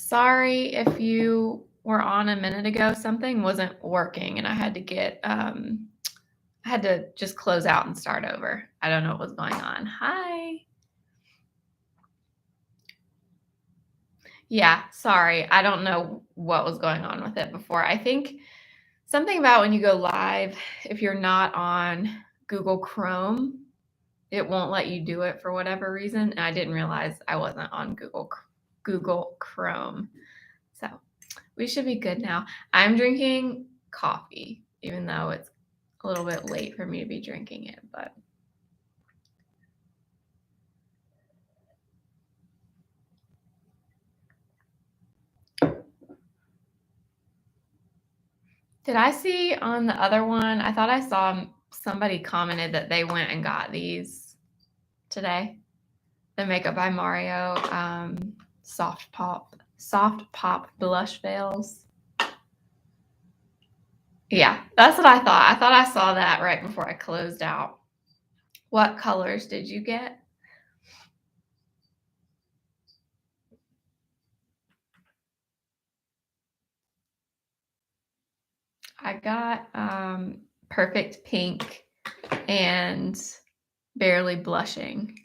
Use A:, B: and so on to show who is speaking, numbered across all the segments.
A: Sorry if you were on a minute ago, something wasn't working and I had to get, I had to just close out and start over. I don't know what was going on. Hi. Yeah, sorry. I don't know what was going on with it before. I think something about when you go live, if you're not on Google Chrome, it won't let you do it for whatever reason. And I didn't realize I wasn't on Google Chrome. So we should be good now. I'm drinking coffee, even though it's a little bit late for me to be drinking it, but did I see on the other one? I thought I saw somebody commented that they went and got these today. The Makeup by Mario soft pop blush veils. Yeah, that's what I thought. I thought I saw that right before I closed out. What colors did you get? I got Perfect Pink and Barely Blushing.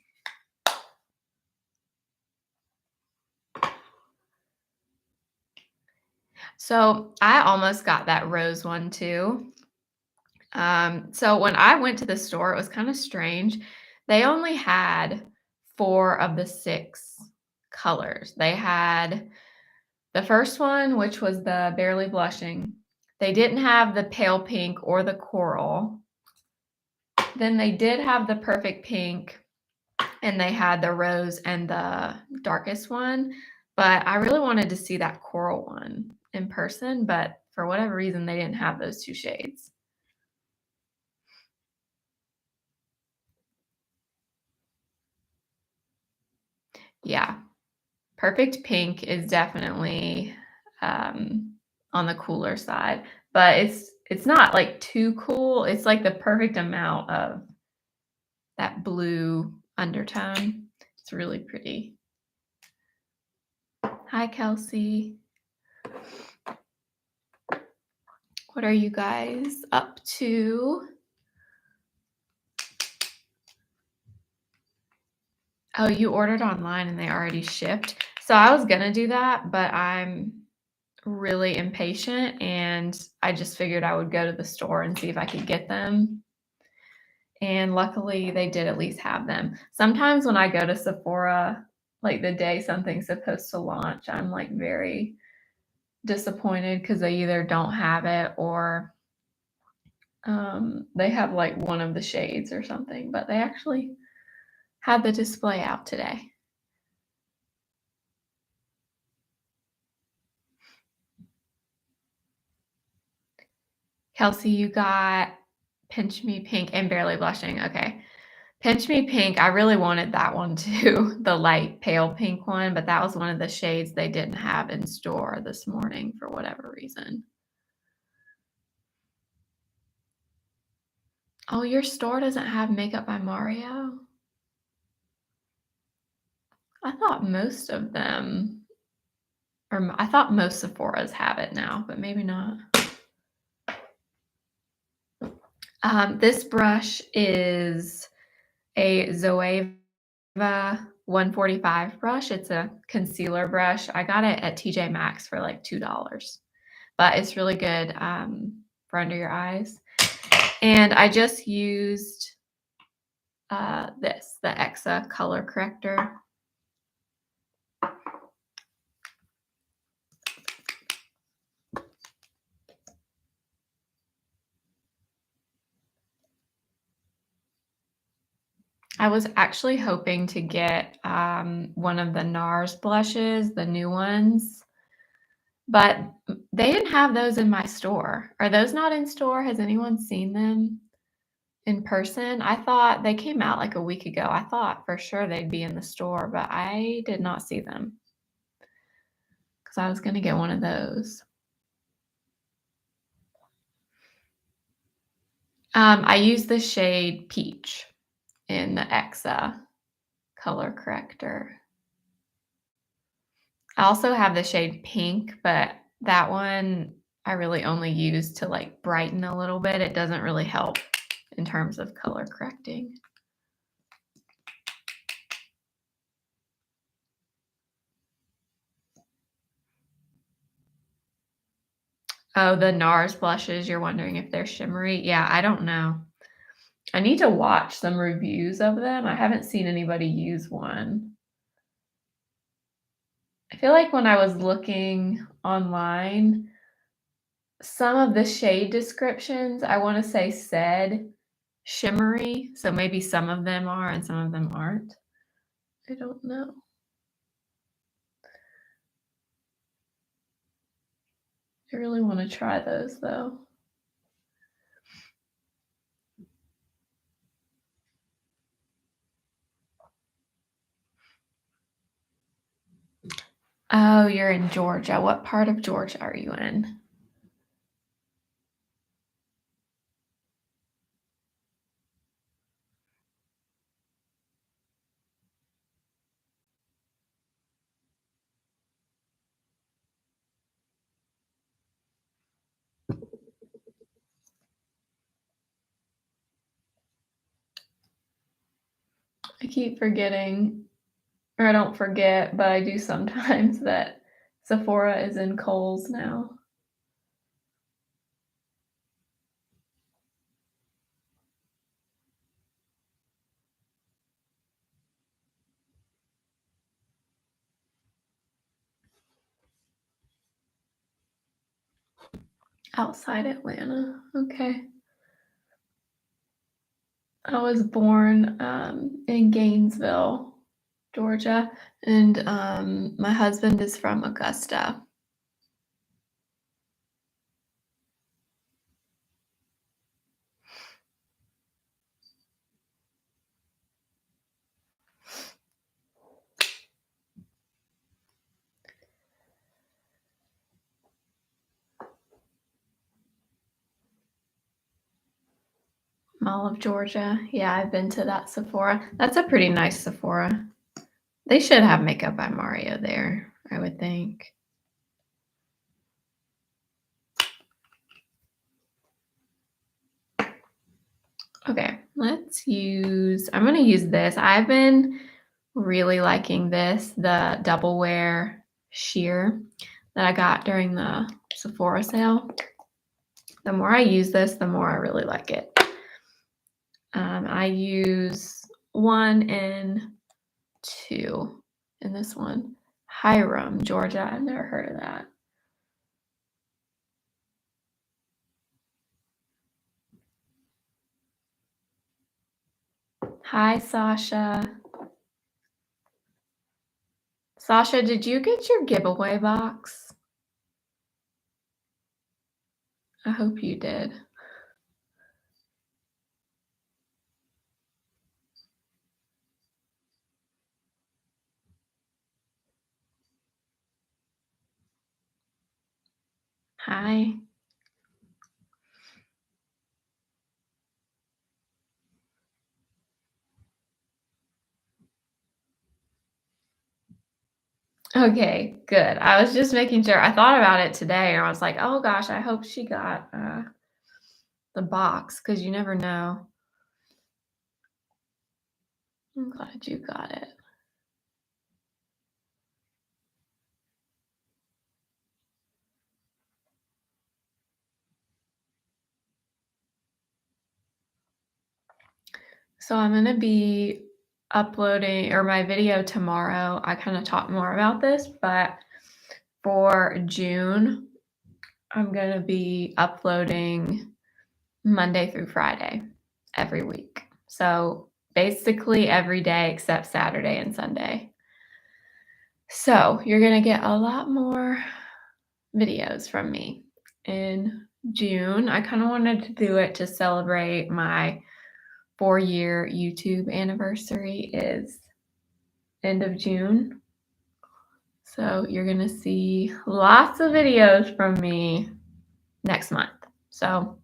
A: So I almost got that rose one too. So when I went to the store, it was kind of strange. They only had 4 of the 6 colors. They had the first one, which was the Barely Blushing. They didn't have the pale pink or the coral. Then they did have the Perfect Pink, and they had the rose and the darkest one. But I really wanted to see that coral one in person, but for whatever reason, they didn't have those 2 shades. Yeah. Perfect Pink is definitely on the cooler side, but it's not like too cool. It's like the perfect amount of that blue undertone. It's really pretty. Hi, Kelsey. What are you guys up to? Oh, you ordered online and they already shipped. So I was gonna do that, but I'm really impatient and I just figured I would go to the store and see if I could get them. And luckily they did at least have them. Sometimes when I go to Sephora, like the day something's supposed to launch, I'm like very disappointed because they either don't have it or they have like one of the shades or something, but they actually had the display out today. Kelsey, you got Pinch Me Pink and Barely Blushing. Okay. Pinch Me Pink, I really wanted that one too, the light pale pink one, but that was one of the shades they didn't have in store this morning for whatever reason. Oh, your store doesn't have Makeup by Mario? I thought most of them, or I thought most Sephora's have it now, but maybe not. This brush is a Zoeva 145 brush. It's a concealer brush. I got it at TJ Maxx for like $2, but it's really good for under your eyes. And I just used the Exa color corrector. I was actually hoping to get one of the NARS blushes, the new ones, but they didn't have those in my store. Are those not in store? Has anyone seen them in person? I thought they came out like a week ago. I thought for sure they'd be in the store, but I did not see them because I was going to get one of those. I used the shade Peach in the Exa color corrector. I also have the shade Pink, but that one I really only use to, like, brighten a little bit. It doesn't really help in terms of color correcting. Oh, the NARS blushes, you're wondering if they're shimmery? Yeah, I don't know. I need to watch some reviews of them. I haven't seen anybody use one. I feel like when I was looking online, some of the shade descriptions, I wanna say, said shimmery, so maybe some of them are and some of them aren't. I don't know. I really wanna try those, though. Oh, you're in Georgia. What part of Georgia are you in? I keep forgetting, or I don't forget, but I do sometimes that Sephora is in Kohl's now. Outside Atlanta. Okay. I was born, in Gainesville, Georgia, and, my husband is from Augusta. Mall of Georgia. Yeah, I've been to that Sephora. That's a pretty nice Sephora. They should have Makeup by Mario there, I would think. Okay, I'm gonna use this. I've been really liking this, the Double Wear Sheer that I got during the Sephora sale. The more I use this, the more I really like it. I use 1 and 2 in this one. Hiram, Georgia. I've never heard of that. Hi, Sasha. Sasha, did you get your giveaway box? I hope you did. Hi. Okay, good. I was just making sure. I thought about it today, and I was like, "Oh gosh, I hope she got, the box because you never know." I'm glad you got it. So I'm gonna be uploading or my video tomorrow. I kinda talk more about this, but for June, I'm gonna be uploading Monday through Friday every week. So basically every day except Saturday and Sunday. So you're gonna get a lot more videos from me in June. I kind of wanted to do it to celebrate my 4-year YouTube anniversary is end of June. So you're gonna see lots of videos from me next month. So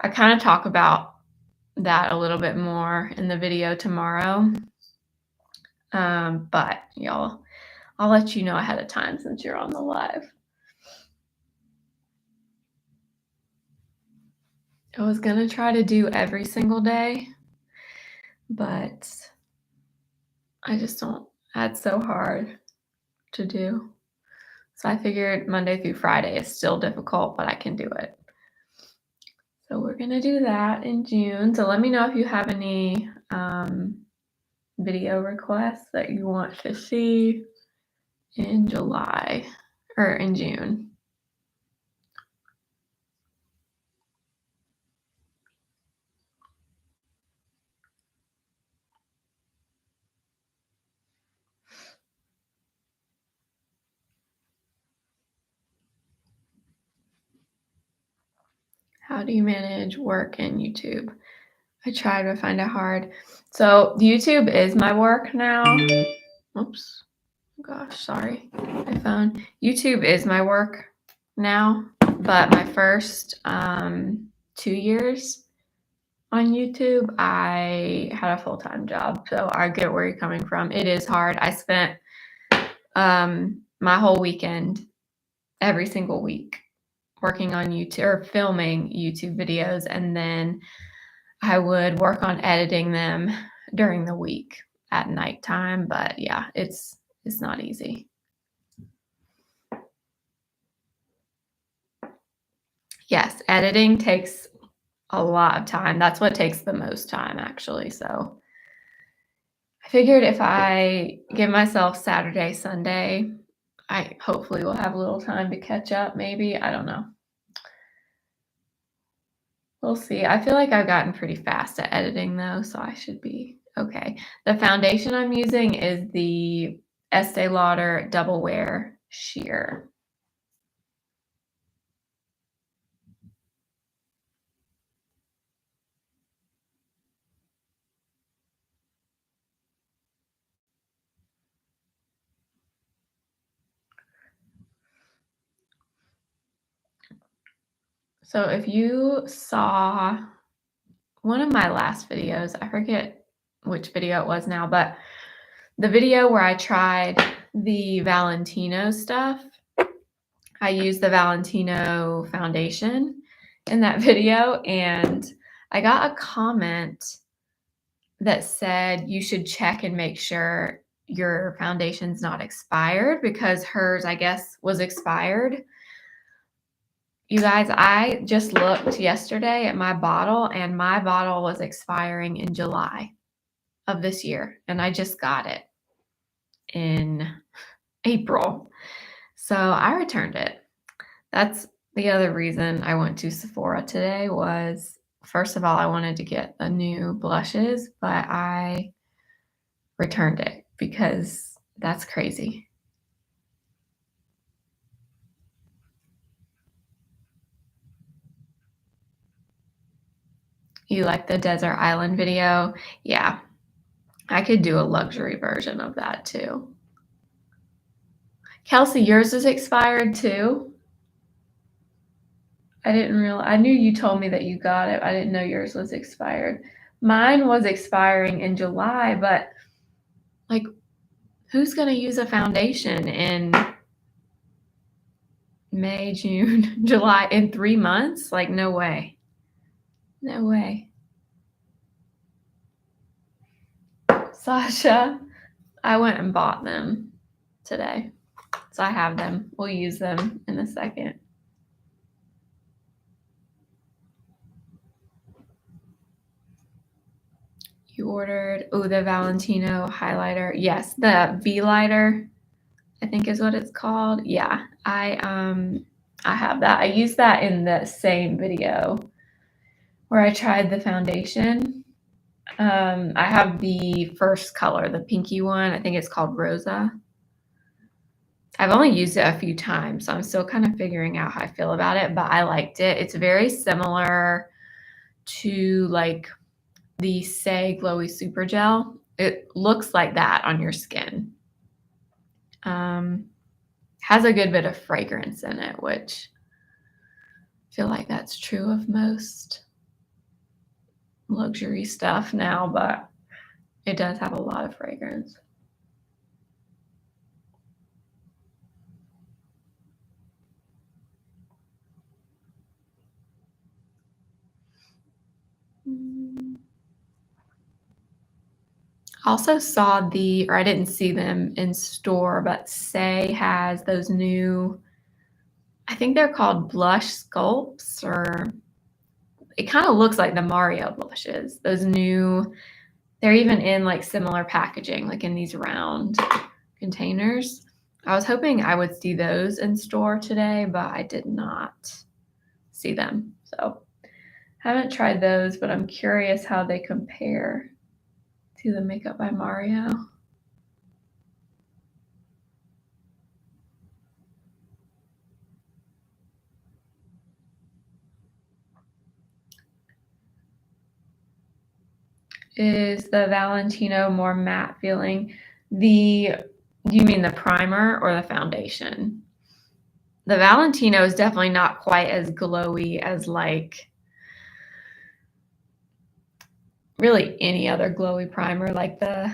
A: I kind of talk about that a little bit more in the video tomorrow. But y'all, I'll let you know ahead of time since you're on the live. I was gonna try to do every single day, but I just don't. That's so hard to do. So I figured Monday through Friday is still difficult, but I can do it. So we're gonna do that in June. So let me know if you have any video requests that you want to see in July or in June. How do you manage work and YouTube? I try to find it hard. So YouTube is my work now. Oops. Gosh, sorry. My phone. YouTube is my work now, but my first 2 years on YouTube, I had a full-time job. So I get where you're coming from. It is hard. I spent my whole weekend every single week working on YouTube or filming YouTube videos, and then I would work on editing them during the week at nighttime. But yeah, it's not easy. Yes, editing takes a lot of time. That's what takes the most time, actually. So I figured if I give myself Saturday, Sunday, I hopefully will have a little time to catch up, maybe. I don't know. We'll see. I feel like I've gotten pretty fast at editing, though, so I should be okay. The foundation I'm using is the Estee Lauder Double Wear Sheer. So if you saw one of my last videos, I forget which video it was now, but the video where I tried the Valentino stuff, I used the Valentino foundation in that video, and I got a comment that said you should check and make sure your foundation's not expired because hers, I guess, was expired. You guys, I just looked yesterday at my bottle, and my bottle was expiring in July of this year, and I just got it in April. So I returned it. That's the other reason I went to Sephora today was, first of all, I wanted to get the new blushes, but I returned it because that's crazy. You like the desert island video? Yeah, I could do a luxury version of that too. Kelsey, yours is expired too? I didn't realize. I knew you told me that you got it. I didn't know yours was expired. Mine was expiring in July, but like, who's going to use a foundation in May, June, July in 3 months? Like, no way. No way. Sasha, I went and bought them today. So I have them. We'll use them in a second. You ordered, the Valentino highlighter. Yes, the V lighter, I think is what it's called. Yeah, I have that. I used that in the same video where I tried the foundation. I have the first color, the pinky one. I think it's called Rosa. I've only used it a few times, so I'm still kind of figuring out how I feel about it, but I liked it. It's very similar to like the Say Glowy Super Gel. It looks like that on your skin. Has a good bit of fragrance in it, which I feel like that's true of most luxury stuff now, but it does have a lot of fragrance. Also saw or I didn't see them in store, but Say has those new, I think they're called blush sculpts, or it kind of looks like the Mario blushes. Those new, they're even in like similar packaging, like in these round containers. I was hoping I would see those in store today, but I did not see them. So haven't tried those, but I'm curious how they compare to the Makeup by Mario. Is the Valentino more matte feeling? Do you mean the primer or the foundation? The Valentino is definitely not quite as glowy as like really any other glowy primer, like the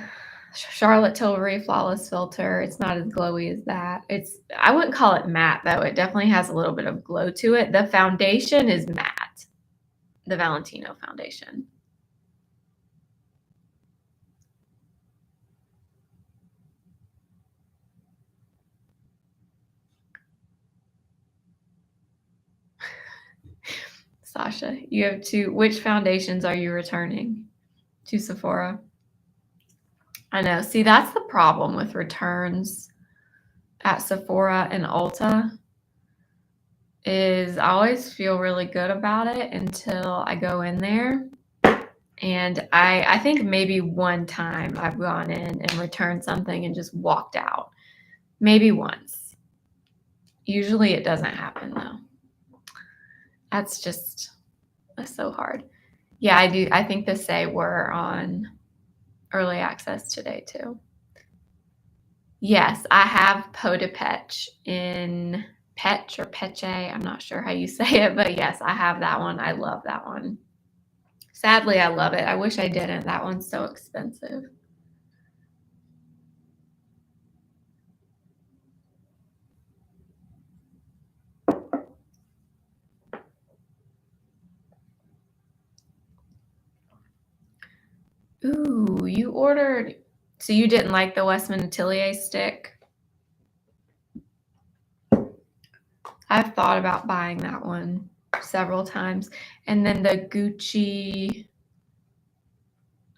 A: Charlotte Tilbury Flawless Filter. It's not as glowy as that. I wouldn't call it matte though. It definitely has a little bit of glow to it. The foundation is matte, the Valentino foundation. Sasha, you have two. Which foundations are you returning to Sephora? I know. See, that's the problem with returns at Sephora and Ulta is I always feel really good about it until I go in there. And I think maybe one time I've gone in and returned something and just walked out. Maybe once. Usually it doesn't happen though. That's so hard. Yeah, I do. I think the Say we're on early access today too. Yes, I have Peau de Petch in Petch or Peche. I'm not sure how you say it, but yes, I have that one. I love that one. Sadly, I love it. I wish I didn't. That one's so expensive. Ooh, so you didn't like the Westman Atelier stick? I've thought about buying that one several times. And then the Gucci,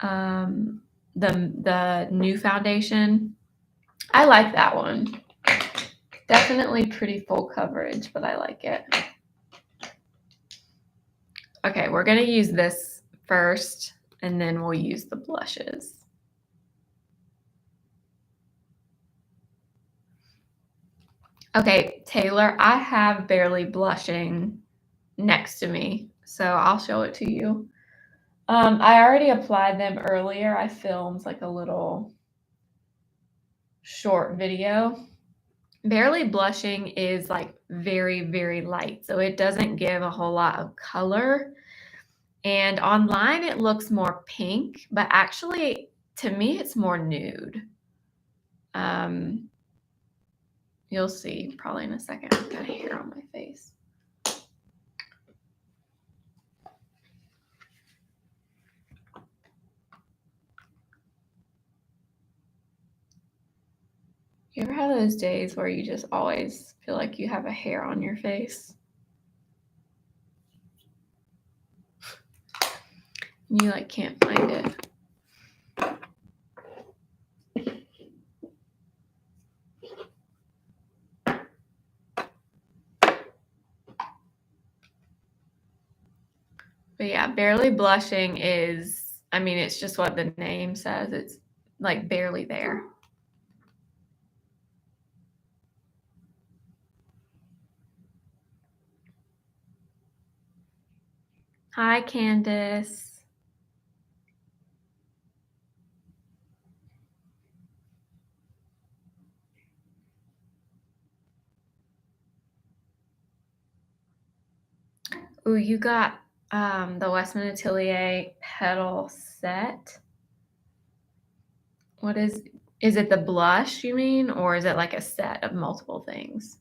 A: the new foundation, I like that one. Definitely pretty full coverage, but I like it. Okay, we're going to use this first, and then we'll use the blushes. Okay, Taylor, I have Barely Blushing next to me, so I'll show it to you. I already applied them earlier. I filmed like a little short video. Barely Blushing is like very, very light, so it doesn't give a whole lot of color. And online it looks more pink, but actually to me it's more nude. You'll see probably in a second. I've got hair on my face. You ever have those days where you just always feel like you have a hair on your face? And you like can't find it. But yeah, Barely Blushing is, I mean, it's just what the name says. It's like barely there. Hi, Candace. Ooh, you got the Westman Atelier petal set. What is it the blush you mean, or is it like a set of multiple things?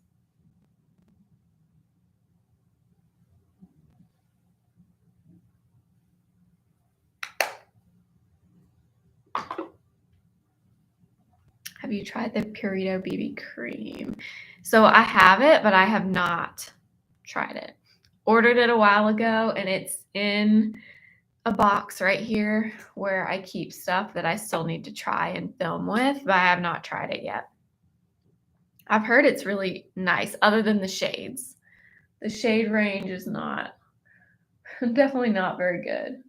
A: Have you tried the Purito BB cream? So I have it, but I have not tried it. Ordered it a while ago, and it's in a box right here where I keep stuff that I still need to try and film with, but I have not tried it yet. I've heard it's really nice, other than the shades. The shade range is not, definitely not very good.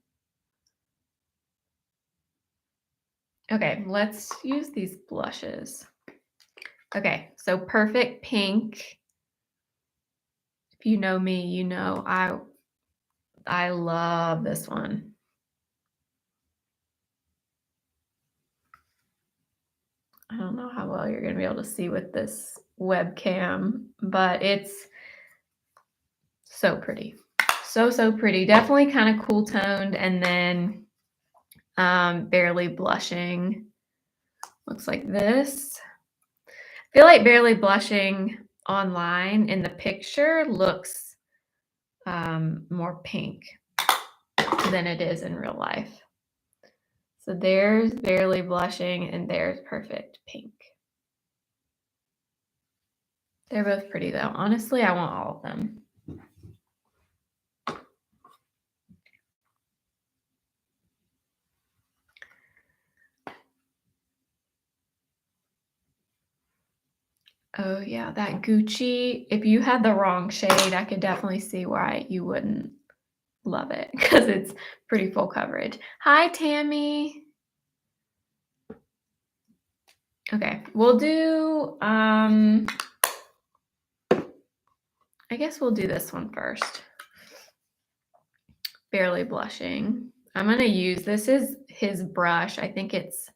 A: Okay, let's use these blushes. Okay, so Perfect Pink. If you know me, you know I love this one. I don't know how well you're going to be able to see with this webcam, but it's so pretty. So pretty. Definitely kind of cool toned, and then Barely Blushing looks like this. I feel like Barely Blushing online in the picture looks more pink than it is in real life. So there's Barely Blushing and there's Perfect Pink. They're both pretty though. Honestly, I want all of them. Oh yeah, that Gucci. If you had the wrong shade, I could definitely see why you wouldn't love it, because it's pretty full coverage. Hi, Tammy. Okay, we'll do, I guess we'll do this one first. Barely Blushing. I'm going to use, this is his brush. I think it's,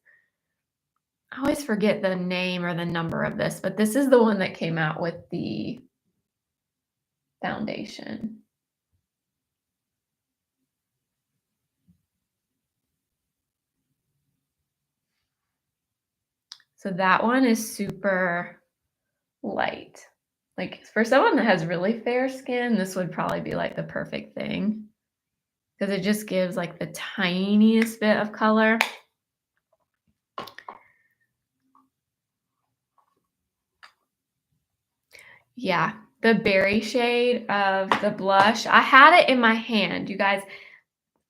A: I always forget the name or the number of this, but this is the one that came out with the foundation. So that one is super light. Like for someone that has really fair skin, this would probably be like the perfect thing, because it just gives like the tiniest bit of color. Yeah, the berry shade of the blush. I had it in my hand, you guys.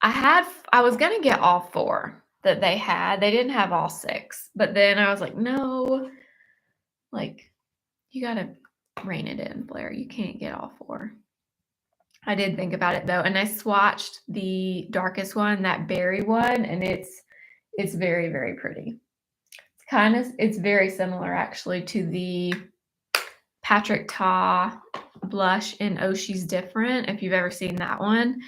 A: I was gonna get all 4 that they had. They didn't have all 6, but then I was like, no, like you gotta rein it in, Blair. You can't get all 4. I did think about it though, and I swatched the darkest one, that berry one, and it's very, very pretty. It's very similar actually to the Patrick Ta blush in Oh She's Different, if you've ever seen that one.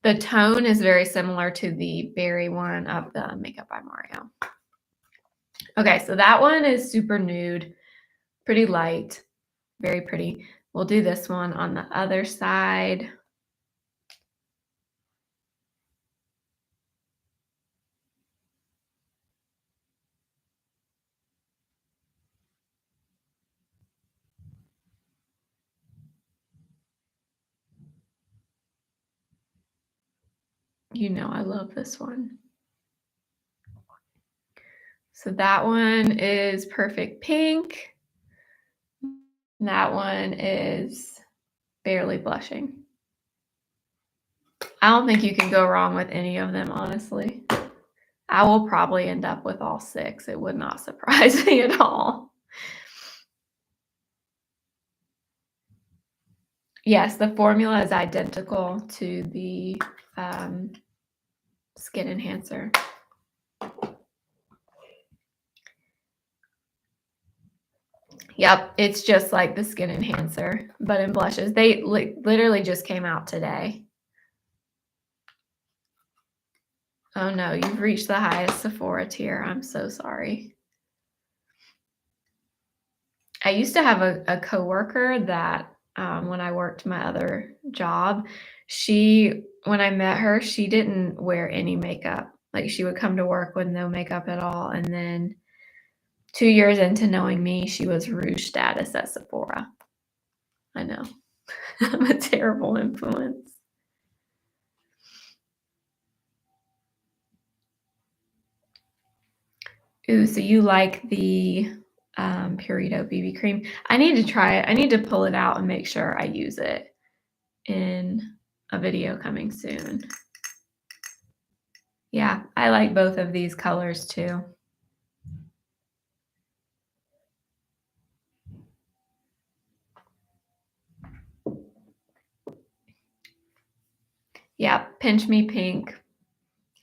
A: The tone is very similar to the berry one of the Makeup by Mario. Okay, so that one is super nude, pretty light, very pretty. We'll do this one on the other side. You know I love this one. So that one is Perfect Pink. That one is Barely Blushing. I don't think you can go wrong with any of them, honestly. I will probably end up with all 6. It would not surprise me at all. Yes, the formula is identical to the Skin Enhancer. Yep, it's just like the Skin Enhancer, but in blushes. They literally just came out today. Oh no, you've reached the highest Sephora tier. I'm so sorry. I used to have a coworker that when I worked my other job, when I met her, she didn't wear any makeup. Like she would come to work with no makeup at all. And then 2 years into knowing me, she was rouge status at Sephora. I know. I'm a terrible influence. Ooh, so you like the Purito BB cream. I need to try it. I need to pull it out and make sure I use it in a video coming soon. Yeah, I like both of these colors too. Yeah, Pinch Me Pink.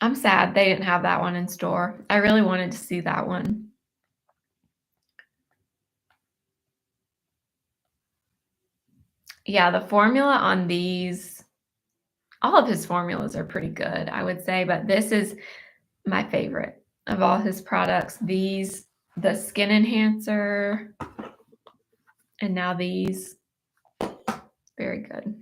A: I'm sad they didn't have that one in store. I really wanted to see that one. Yeah, the formula on these, all of his formulas are pretty good, I would say, but this is my favorite of all his products. These, the Skin Enhancer, and now these, very good.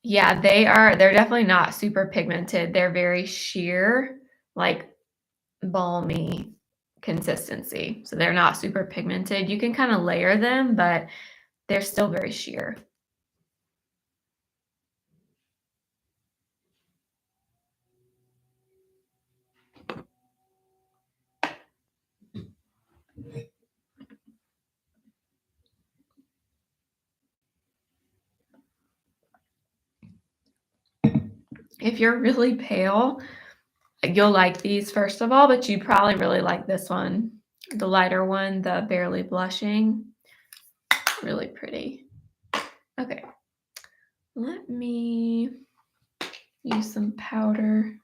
A: Yeah, they're definitely not super pigmented. They're very sheer, like balmy consistency. So they're not super pigmented. You can kind of layer them, but they're still very sheer. If you're really pale, you'll like these first of all, but you probably really like this one, the lighter one, the Barely Blushing. Really pretty. Okay, let me use some powder.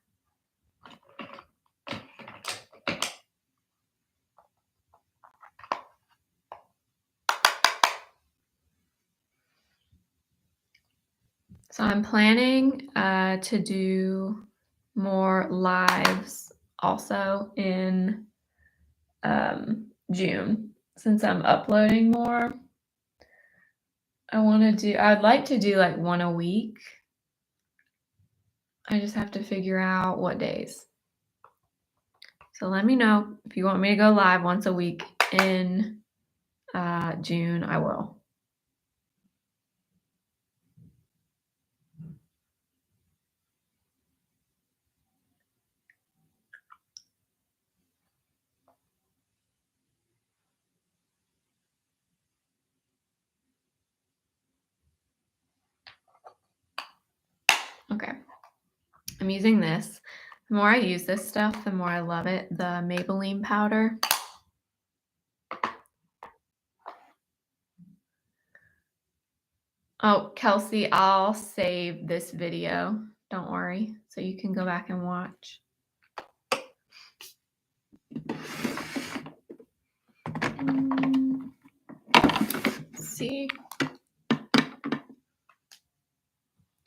A: So I'm planning to do more lives also in June. Since I'm uploading more, I'd like to do like one a week. I just have to figure out what days. So let me know if you want me to go live once a week in June, I will. Okay. I'm using this. The more I use this stuff, the more I love it. The Maybelline powder. Oh, Kelsey, I'll save this video. Don't worry. So you can go back and watch. Let's see.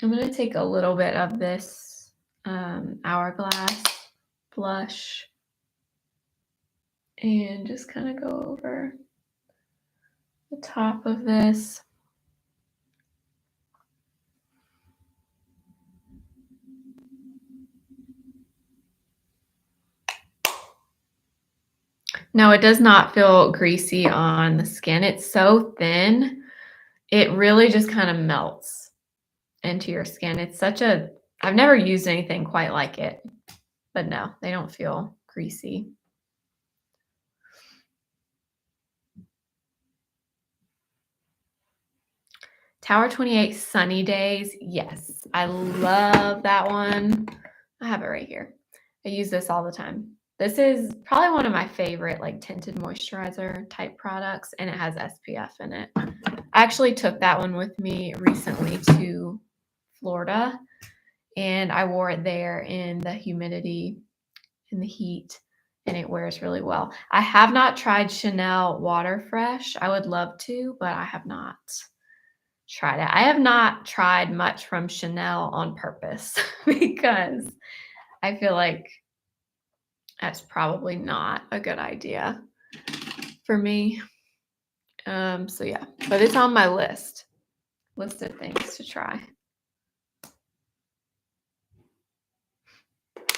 A: I'm going to take a little bit of this Hourglass blush and just kind of go over the top of this. No, it does not feel greasy on the skin. It's so thin. It really just kind of melts into your skin. I've never used anything quite like it, but no, they don't feel greasy. Tower 28 Sunny Days. Yes, I love that one. I have it right here. I use this all the time. This is probably one of my favorite like tinted moisturizer type products, and it has SPF in it. I actually took that one with me recently to Florida, and I wore it there in the humidity, in the heat, and it wears really well. I have not tried Chanel Water Fresh. I would love to, but I have not tried it. I have not tried much from Chanel on purpose because I feel like that's probably not a good idea for me. So yeah, but it's on my list of things to try.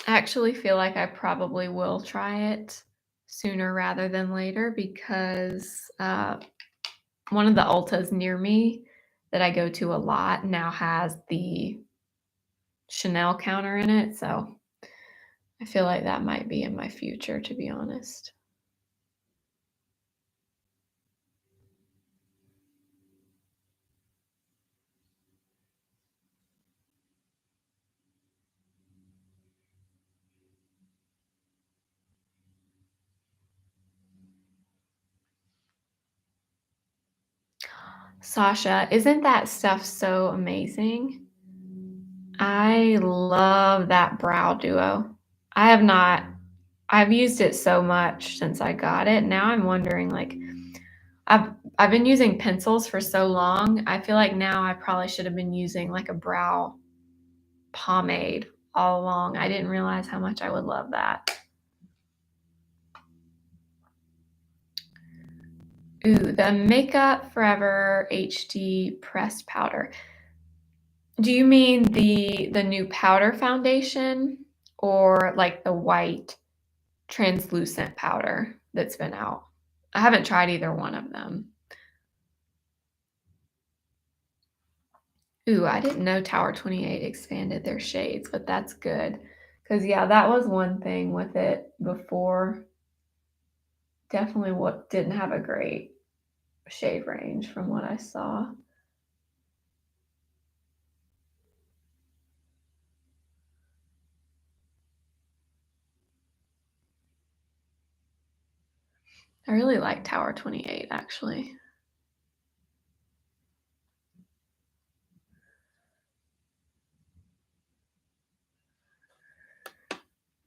A: I actually feel like I probably will try it sooner rather than later because one of the Ultas near me that I go to a lot now has the Chanel counter in it. So I feel like that might be in my future, to be honest. Sasha, isn't that stuff so amazing? I love that brow duo. I have not I've used it so much since I got it. Now I'm wondering, like, I've I've been using pencils for so long. I feel like now I probably should have been using like a brow pomade all along. I didn't realize how much I would love that. Ooh, the Makeup Forever HD pressed powder. Do you mean the new powder foundation or like the white translucent powder that's been out? I haven't tried either one of them. Ooh, I didn't know Tower 28 expanded their shades, but that's good. Because, yeah, that was one thing with it before. Definitely what didn't have a great shade range from what I saw. I really like Tower 28, actually.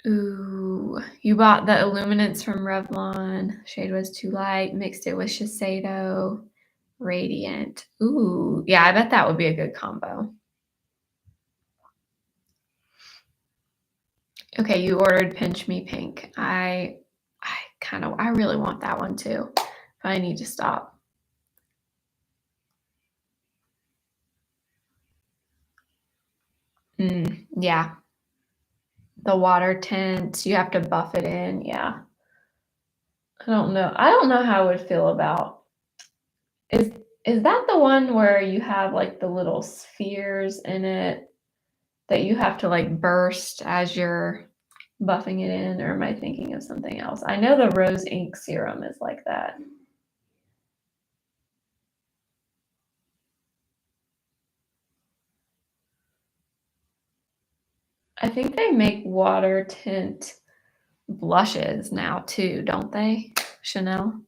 A: Ooh, you bought the Illuminance from Revlon. Shade was too light. Mixed it with Shiseido. Radiant. Ooh, yeah, I bet that would be a good combo. Okay, you ordered Pinch Me Pink. I really want that one too, but I need to stop. Yeah, the water tint, you have to buff it in. Yeah, I don't know. I don't know how I would feel about is is that the one where you have like the little spheres in it that you have to like burst as you're buffing it in, or am I thinking of something else? I know the rose ink serum is like that. I think they make water tint blushes now too, don't they? Chanel?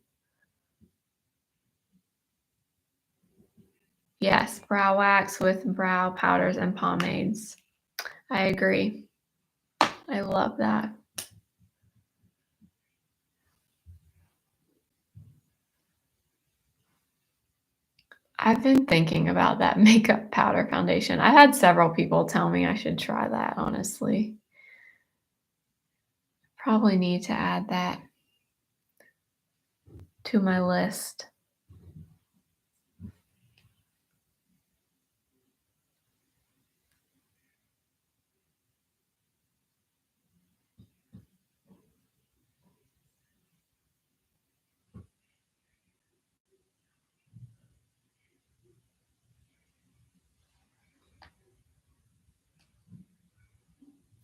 A: Yes, brow wax with brow powders and pomades. I agree. I love that. I've been thinking about that makeup powder foundation. I had several people tell me I should try that, honestly. Probably need to add that to my list.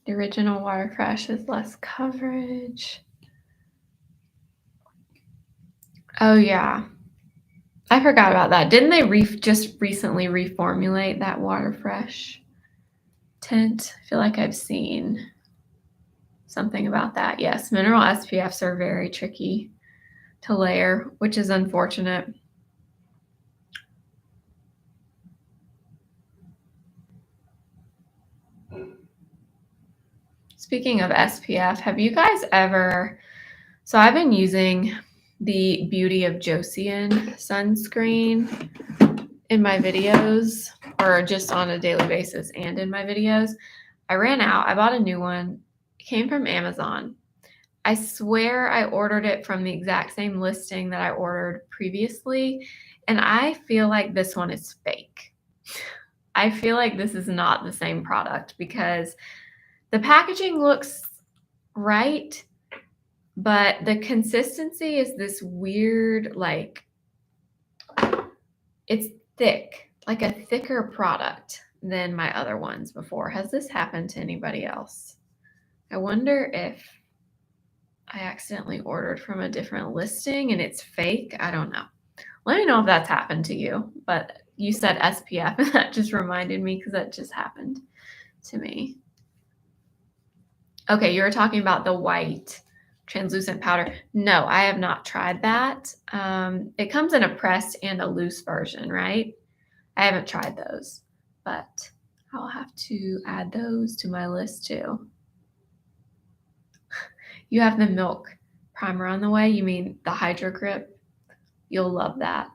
A: The original Water Fresh is less coverage. Oh, yeah. I forgot about that. Didn't they just recently reformulate that Water Fresh tint? I feel like I've seen something about that. Yes, mineral SPFs are very tricky to layer, which is unfortunate. Speaking of SPF, have you guys ever so I've been using the Beauty of Josian sunscreen in my videos, or just on a daily basis and in my videos. I ran out. I bought a new one. It came from Amazon. I swear I ordered it from the exact same listing that I ordered previously, and I feel like this one is fake. I feel like this is not the same product because the packaging looks right, but the consistency is this weird, like, it's thick, like a thicker product than my other ones before. Has this happened to anybody else? I wonder if I accidentally ordered from a different listing and it's fake. I don't know. Let me know if that's happened to you. But you said SPF, and that just reminded me because that just happened to me. Okay, you were talking about the white translucent powder. No, I have not tried that. It comes in a pressed and a loose version, right? I haven't tried those, but I'll have to add those to my list too. You have the milk primer on the way? You mean the Hydro Grip? You'll love that.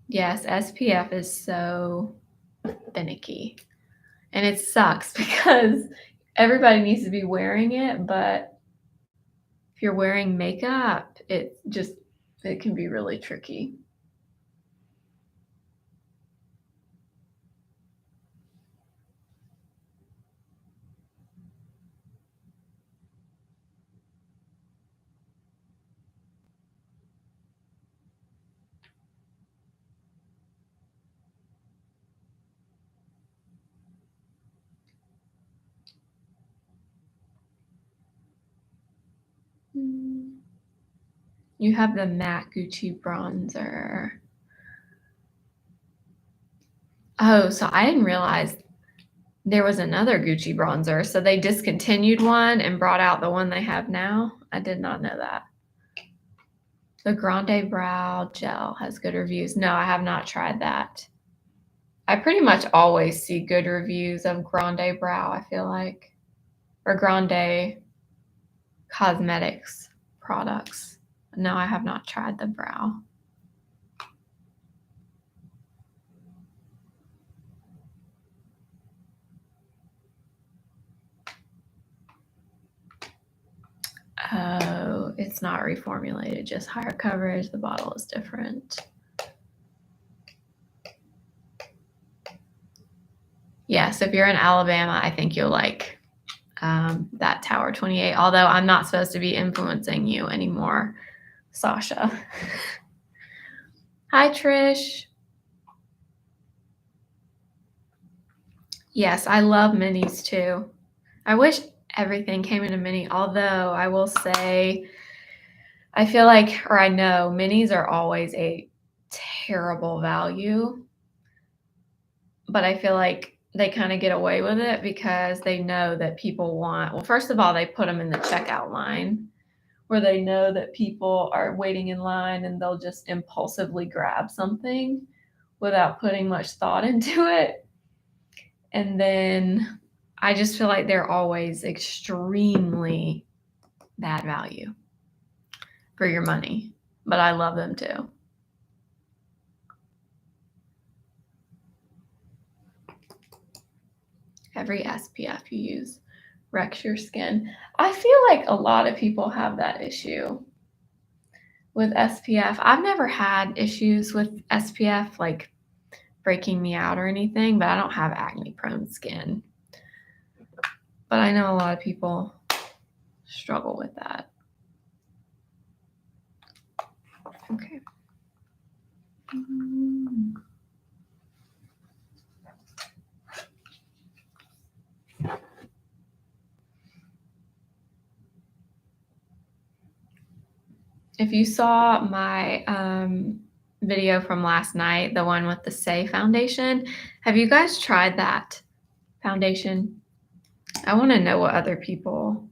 A: Yes, SPF is so finicky. And it sucks because everybody needs to be wearing it, but if you're wearing makeup, it can be really tricky. Mm. You have the matte Gucci bronzer. Oh, so I didn't realize there was another Gucci bronzer. So they discontinued one and brought out the one they have now. I did not know that. The Grande Brow Gel has good reviews. No, I have not tried that. I pretty much always see good reviews of Grande Brow, I feel like, or Grande Cosmetics products. No, I have not tried the brow. Oh, it's not reformulated, just higher coverage. The bottle is different. Yes, if you're in Alabama, I think you'll like that Tower 28, although I'm not supposed to be influencing you anymore, Sasha. Hi, Trish. Yes, I love minis too. I wish everything came in a mini, although I will say, I feel like, or I know, minis are always a terrible value, but I feel like they kind of get away with it because they know that people want, well, first of all, they put them in the checkout line where they know that people are waiting in line and they'll just impulsively grab something without putting much thought into it. And then I just feel like they're always extremely bad value for your money, but I love them too. Every SPF you use wrecks your skin. I feel like a lot of people have that issue with SPF. I've never had issues with SPF like breaking me out or anything, but I don't have acne prone skin. But I know a lot of people struggle with that. Okay. If you saw my video from last night, the one with the Say foundation, have you guys tried that foundation? I want to know what other people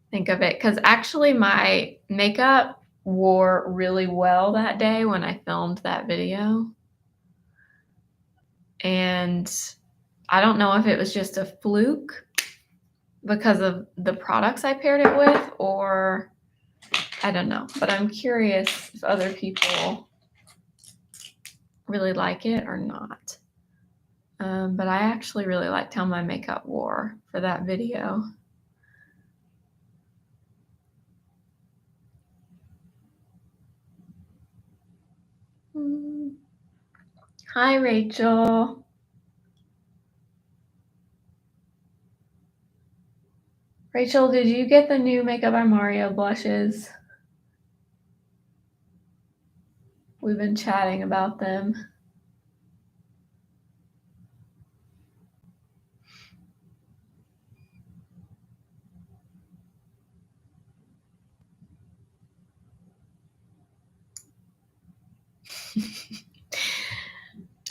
A: think of it because actually my makeup wore really well that day when I filmed that video. And I don't know if it was just a fluke because of the products I paired it with, or I don't know, but I'm curious if other people really like it or not. But I actually really liked how my makeup wore for that video. Hi, Rachel. Rachel, did you get the new Makeup by Mario blushes? We've been chatting about them.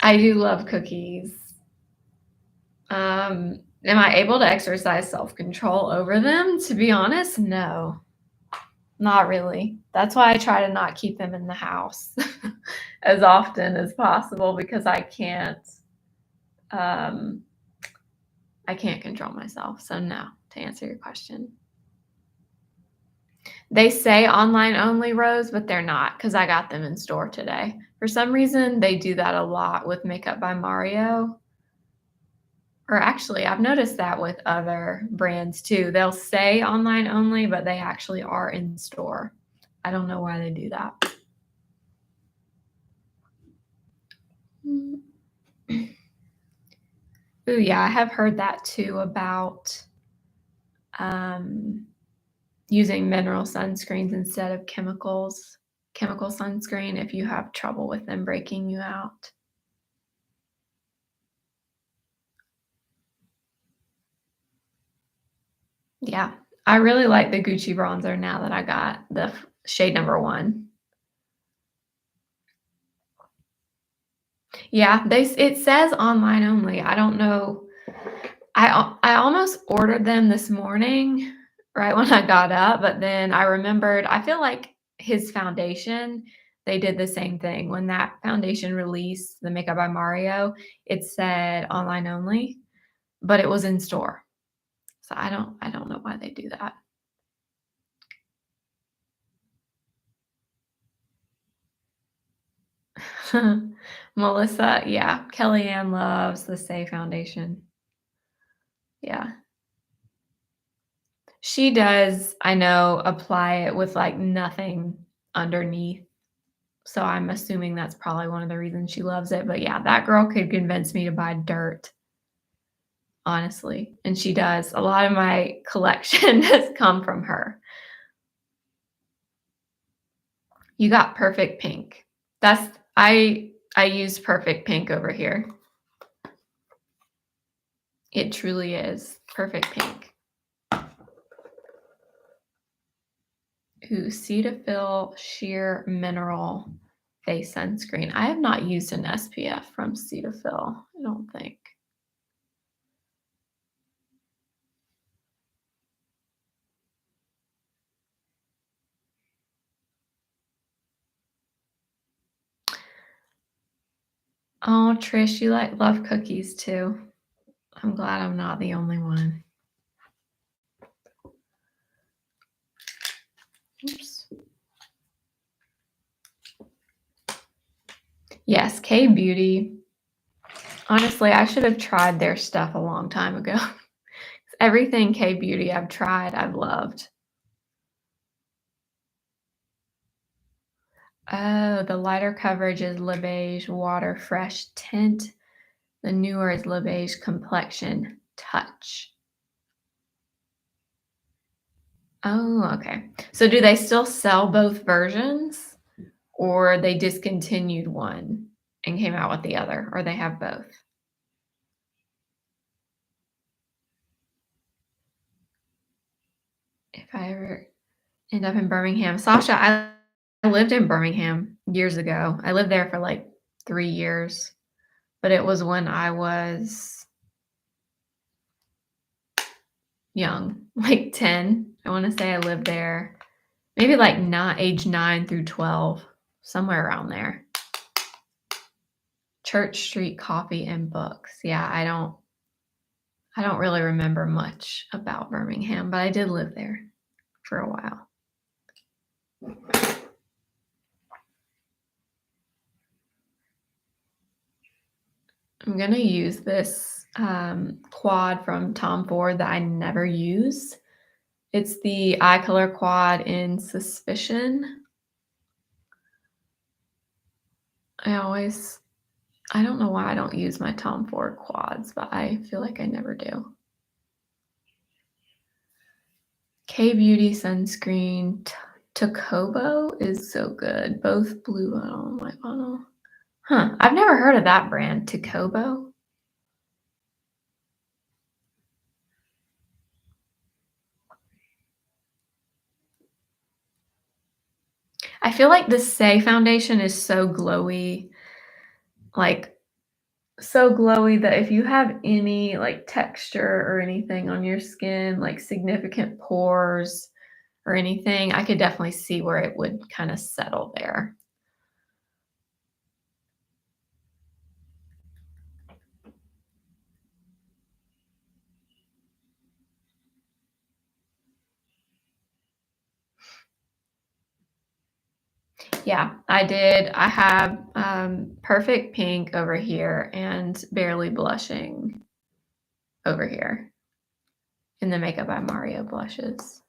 A: I do love cookies. Am I able to exercise self-control over them? To be honest, no. Not really. That's why I try to not keep them in the house as often as possible because um, I can't control myself. So no, to answer your question. They say online only, Rose, but they're not because I got them in store today. For some reason, they do that a lot with Makeup by Mario. Or actually, I've noticed that with other brands too. They'll say online only, but they actually are in store. I don't know why they do that. Mm. Ooh, yeah, I have heard that too about um, using mineral sunscreens instead of chemical sunscreen if you have trouble with them breaking you out. Yeah, I really like the Gucci bronzer now that I got the shade number 1. Yeah, it says online only. I don't know. I almost ordered them this morning right when I got up, but then I remembered I feel like his foundation, they did the same thing. When that foundation released, the Makeup by Mario, it said online only, but it was in store. So I don't know why they do that. Melissa, yeah, Kellyanne loves the Say foundation. Yeah. She does, I know, apply it with, like, nothing underneath, so I'm assuming that's probably one of the reasons she loves it, but yeah, that girl could convince me to buy dirt, honestly, and she does. A lot of my collection has come from her. You got Perfect Pink. That's I use Perfect Pink over here. It truly is Perfect Pink. Ooh, Cetaphil Sheer Mineral Face Sunscreen. I have not used an SPF from Cetaphil, I don't think. Oh, Trish, you love cookies too. I'm glad I'm not the only one. Oops. Yes, K Beauty. Honestly, I should have tried their stuff a long time ago. Everything K Beauty I've tried, I've loved. Oh, the lighter coverage is Le Beige Water Fresh Tint. The newer is Le Beige Complexion Touch. Oh, okay. So do they still sell both versions or they discontinued one and came out with the other, or they have both? If I ever end up in Birmingham. Sasha, I lived in Birmingham years ago. I lived there for like 3 years, but it was when I was young, like 10. I wanna say I lived there maybe like not age 9 through 12, somewhere around there. Church Street Coffee and Books. Yeah, I don't really remember much about Birmingham, but I did live there for a while. I'm gonna use this quad from Tom Ford that I never use. It's the eye color quad in Suspicion. I don't know why I don't use my Tom Ford quads, but I feel like I never do. K-Beauty sunscreen Tocobo is so good. Both blue bottle and white bottle. Huh, I've never heard of that brand, Tocobo. I feel like the Say foundation is so glowy, like, so glowy that if you have any, like, texture or anything on your skin, like significant pores or anything, I could definitely see where it would kinda settle there. Yeah, I did. I have, perfect pink over here and barely blushing over here in the Makeup by Mario blushes.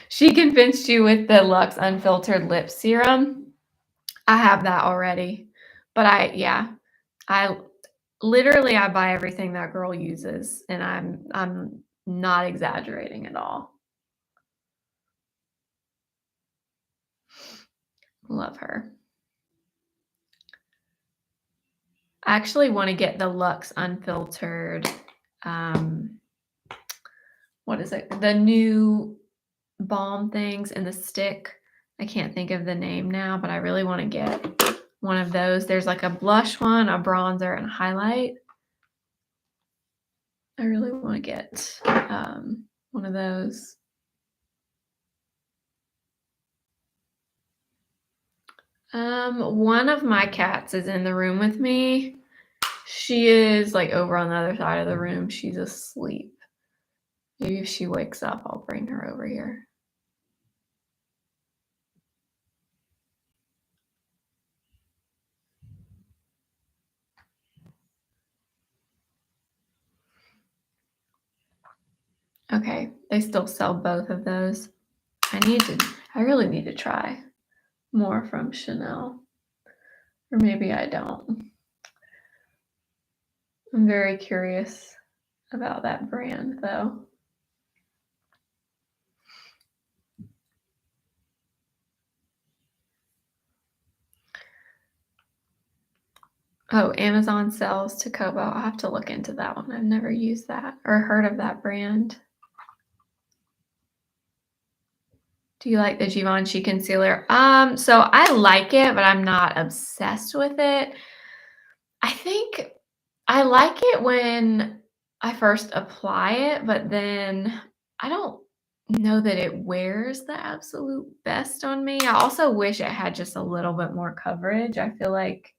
A: She convinced you with the Luxe Unfiltered Lip Serum. I have that already, but I literally, I buy everything that girl uses, and I'm not exaggerating at all. Love her. I actually wanna get the Luxe Unfiltered, um, what is it? The new balm things in the stick. I can't think of the name now, but I really wanna get one of those. There's like a blush one, a bronzer, and a highlight. I really wanna get, one of those. One of my cats is in the room with me. She is, like, over on the other side of the room. She's asleep. Maybe if she wakes up, I'll bring her over here. Okay, they still sell both of those. I really need to try more from Chanel, or maybe I don't. I'm very curious about that brand, though. Oh, Amazon sells to Kobo. I'll have to look into that one. I've never used that or heard of that brand. Do you like the Givenchy concealer? So I like it, but I'm not obsessed with it. I think I like it when I first apply it, but then I don't know that it wears the absolute best on me. I also wish it had just a little bit more coverage. I feel like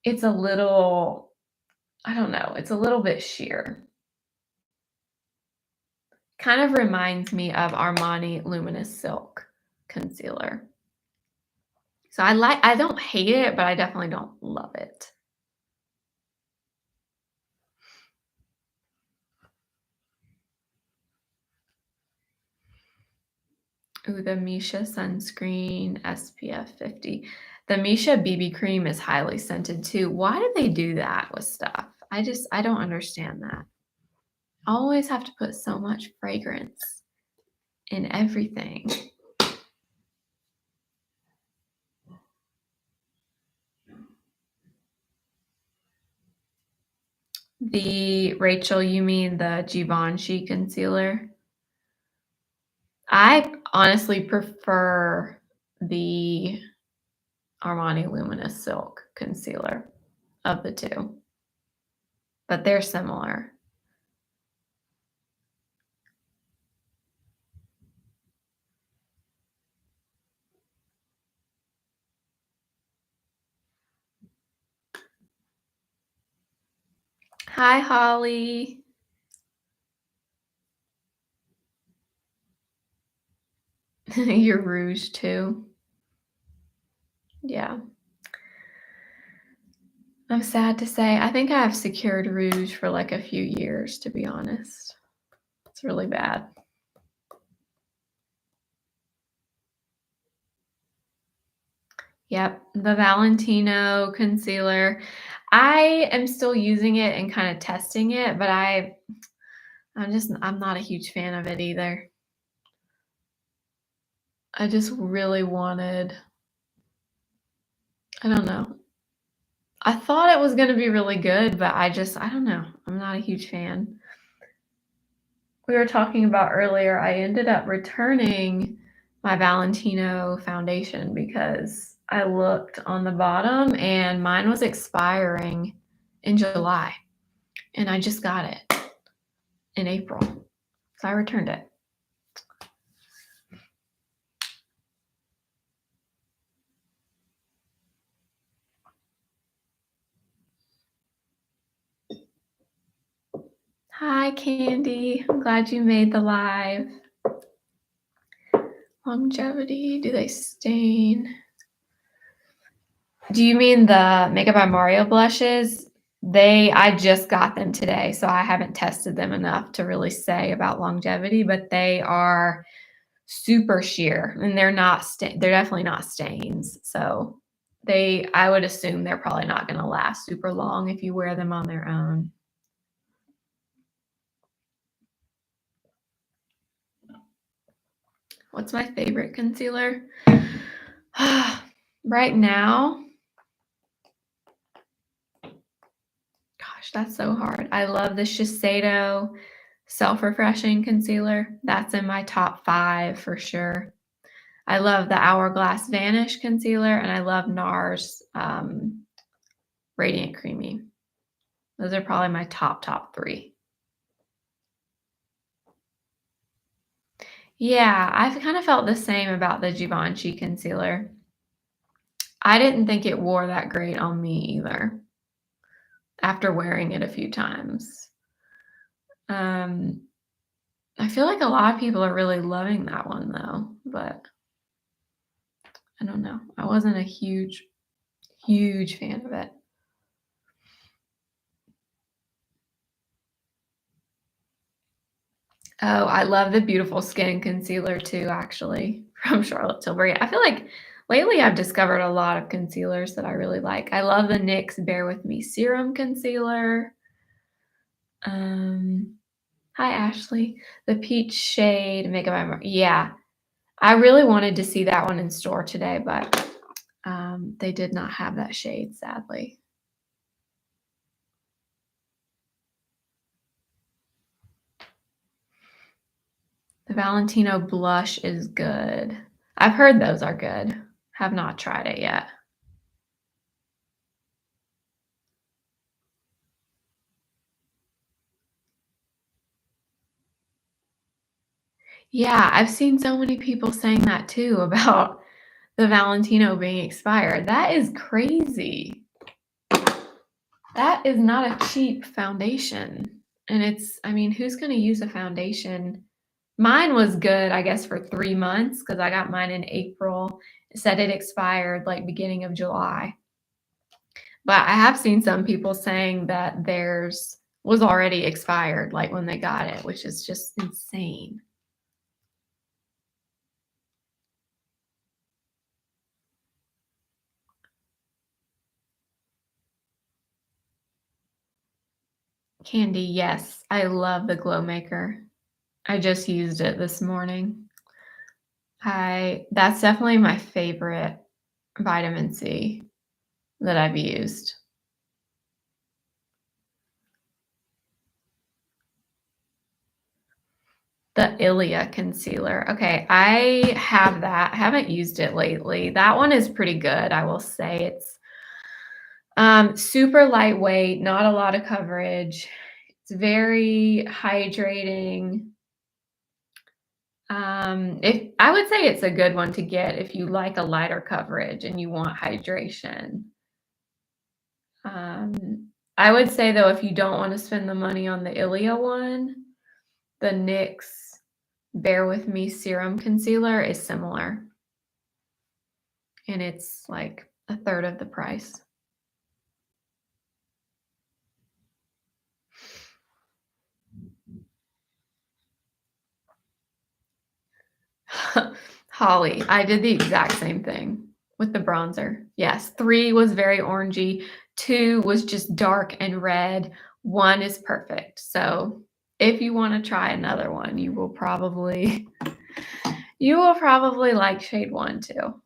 A: it's a little, I don't know, it's a little bit sheer. Kind of reminds me of Armani Luminous Silk concealer. So I don't hate it, but I definitely don't love it. Ooh, the Misha sunscreen SPF 50. The Misha BB cream is highly scented too. Why do they do that with stuff? I don't understand that. Always have to put so much fragrance in everything. The Rachel, you mean the Givenchy concealer? I honestly prefer the Armani Luminous Silk concealer of the two, but they're similar. Hi, Holly. Your rouge too. Yeah. I'm sad to say, I think I have secured rouge for like a few years, to be honest. It's really bad. Yep, the Valentino concealer. I am still using it and kind of testing it, but I'm not a huge fan of it either. I just really wanted, I don't know. I thought it was gonna be really good, but I don't know. I'm not a huge fan. We were talking about earlier, I ended up returning my Valentino foundation because I looked on the bottom and mine was expiring in July, and I just got it in April, so I returned it. Hi, Candy. I'm glad you made the live. Longevity, do they stain? Do you mean the Makeup by Mario blushes? I just got them today, so I haven't tested them enough to really say about longevity, but they are super sheer and they're definitely not stains. So I would assume they're probably not going to last super long if you wear them on their own. What's my favorite concealer? Right now, gosh, that's so hard. I love the Shiseido Self-Refreshing Concealer. That's in my top 5 for sure. I love the Hourglass Vanish Concealer, and I love NARS Radiant Creamy. Those are probably my top 3. Yeah, I've kind of felt the same about the Givenchy concealer. I didn't think it wore that great on me either after wearing it a few times. I feel like a lot of people are really loving that one though, but I don't know. I wasn't a huge fan of it. Oh, I love the Beautiful Skin Concealer too, actually, from Charlotte Tilbury. I feel like lately I've discovered a lot of concealers that I really like. I love the NYX Bare With Me Serum Concealer. Hi, Ashley. The Peach Shade Makeup by Morphe. Yeah, I really wanted to see that one in store today, but they did not have that shade, sadly. The Valentino blush is good. I've heard those are good. Have not tried it yet. Yeah, I've seen so many people saying that too about the Valentino being expired. That is crazy. That is not a cheap foundation. And I mean, who's going to use a foundation? Mine was good, I guess, for 3 months because I got mine in April. It said it expired like beginning of July. But I have seen some people saying that theirs was already expired, like when they got it, which is just insane. Candy, yes. I love the Glow Maker. I just used it this morning. That's definitely my favorite vitamin C that I've used. The Ilia concealer. Okay, I have that. I haven't used it lately. That one is pretty good, I will say. It's super lightweight, not a lot of coverage. It's very hydrating. If I would say it's a good one to get if you like a lighter coverage and you want hydration. I would say though, if you don't want to spend the money on the Ilia one, the NYX Bare With Me Serum Concealer is similar. And it's like a third of the price. Holly, I did the exact same thing with the bronzer. Yes, 3 was very orangey, 2 was just dark and red, 1 is perfect. So if you want to try another one, you will probably like shade 1 too.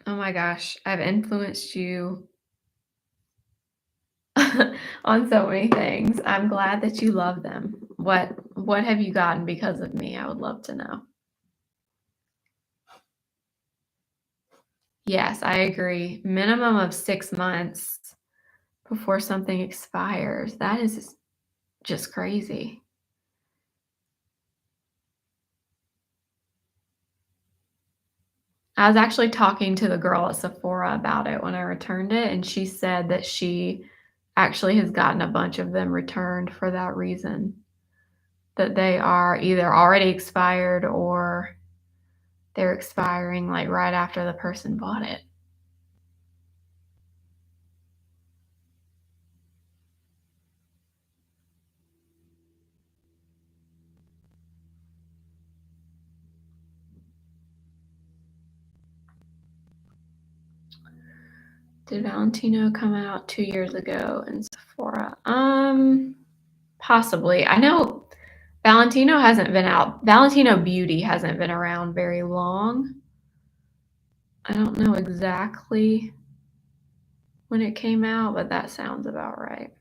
A: Oh my gosh, I've influenced you on so many things. I'm glad that you love them. What What have you gotten because of me? I would love to know. Yes, I agree. Minimum of 6 months before something expires. That is just crazy. I was actually talking to the girl at Sephora about it when I returned it, and she said that she actually has gotten a bunch of them returned for that reason, that they are either already expired or they're expiring, like, right after the person bought it. Did Valentino come out 2 years ago in Sephora? Possibly. I know Valentino Beauty hasn't been around very long. I don't know exactly when it came out, but that sounds about right.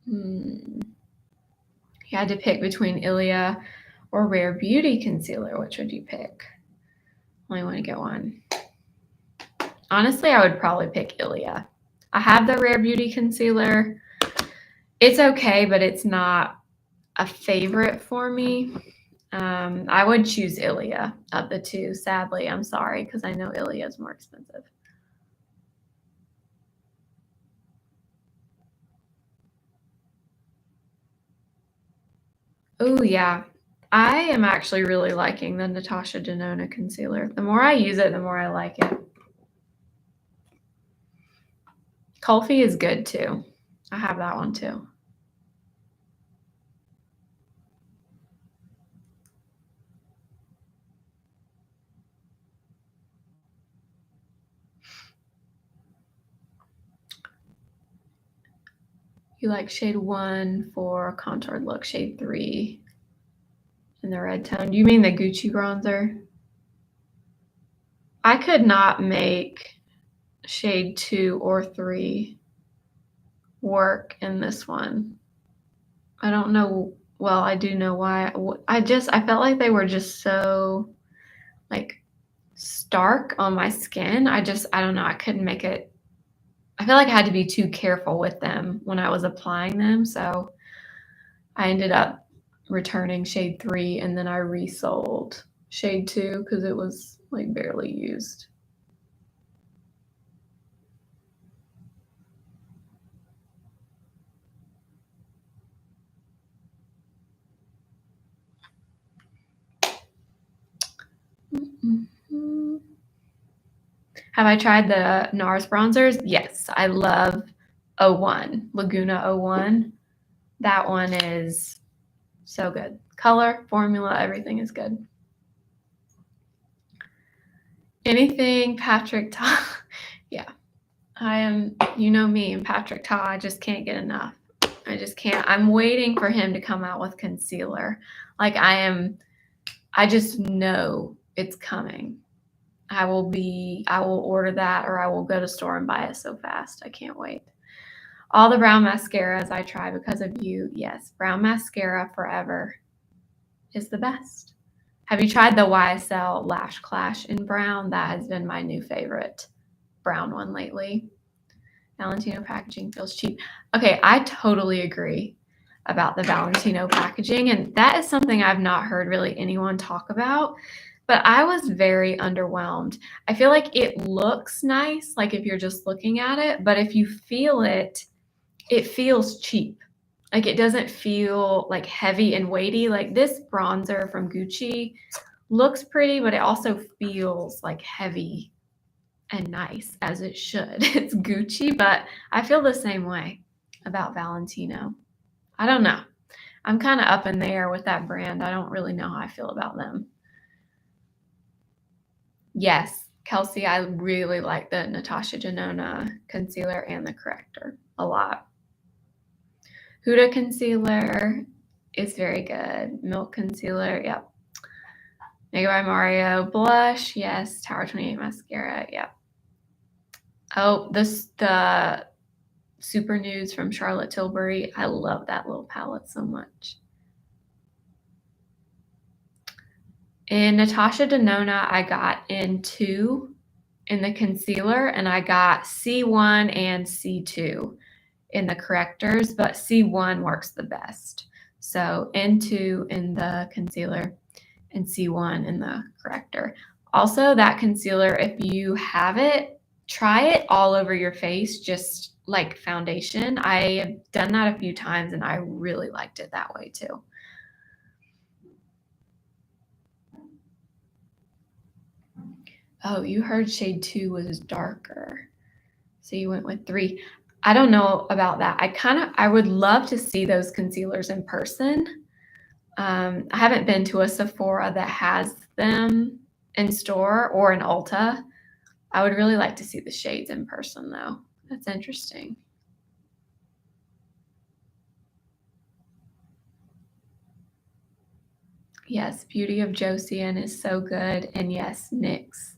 A: Hmm. You had to pick between Ilia or Rare Beauty concealer. Which would you pick? Only want to get one. Honestly, I would probably pick Ilia. I have the Rare Beauty concealer. It's okay, but it's not a favorite for me. I would choose Ilia of the two. Sadly, I'm sorry because I know Ilia is more expensive. Oh yeah, I am actually really liking the Natasha Denona concealer. The more I use it, the more I like it. Kulfi is good too. I have that one too. You like shade 1 for contoured look, shade 3 in the red tone. You mean the Gucci bronzer? I could not make shade 2 or 3 work in this one. I don't know. Well, I do know why. I felt like they were just so like stark on my skin. I don't know. I couldn't make it. I feel like I had to be too careful with them when I was applying them. So I ended up returning shade 3 and then I resold shade 2 because it was like barely used. Mhm. Have I tried the NARS bronzers? Yes, I love '01, Laguna '01. That one is so good. Color, formula, everything is good. Anything Patrick Ta. Yeah, I am, you know me and Patrick Ta, I just can't get enough. I just can't. I'm waiting for him to come out with concealer. Like I just know it's coming. I will order that or I will go to store and buy it so fast. I can't wait. All the brown mascaras I try because of you. Yes, brown mascara forever is the best. Have you tried the YSL Lash Clash in brown? That has been my new favorite brown one lately. Valentino packaging feels cheap. Okay, I totally agree about the Valentino packaging, and that is something I've not heard really anyone talk about, but I was very underwhelmed. I feel like it looks nice, like if you're just looking at it, but if you feel it, it feels cheap. Like it doesn't feel like heavy and weighty. Like this bronzer from Gucci looks pretty, but it also feels like heavy and nice as it should. It's Gucci, but I feel the same way about Valentino. I don't know. I'm kind of up in the air with that brand. I don't really know how I feel about them. Yes, Kelsey, I really like the Natasha Denona concealer and the corrector a lot. Huda concealer is very good. Milk concealer, yep. Mega by Mario blush, yes. Tower 28 mascara, yep. Oh, the Super Nudes from Charlotte Tilbury. I love that little palette so much. In Natasha Denona, I got in 2 in the concealer, and I got C1 and C2 in the correctors, but C1 works the best. So N2 in the concealer and C1 in the corrector. Also, that concealer, if you have it, try it all over your face, just like foundation. I have done that a few times and I really liked it that way too. Oh, you heard shade 2 was darker. So you went with 3. I don't know about that. I would love to see those concealers in person. I haven't been to a Sephora that has them in store or an Ulta. I would really like to see the shades in person though. That's interesting. Yes, Beauty of Josian is so good. And yes, NYX.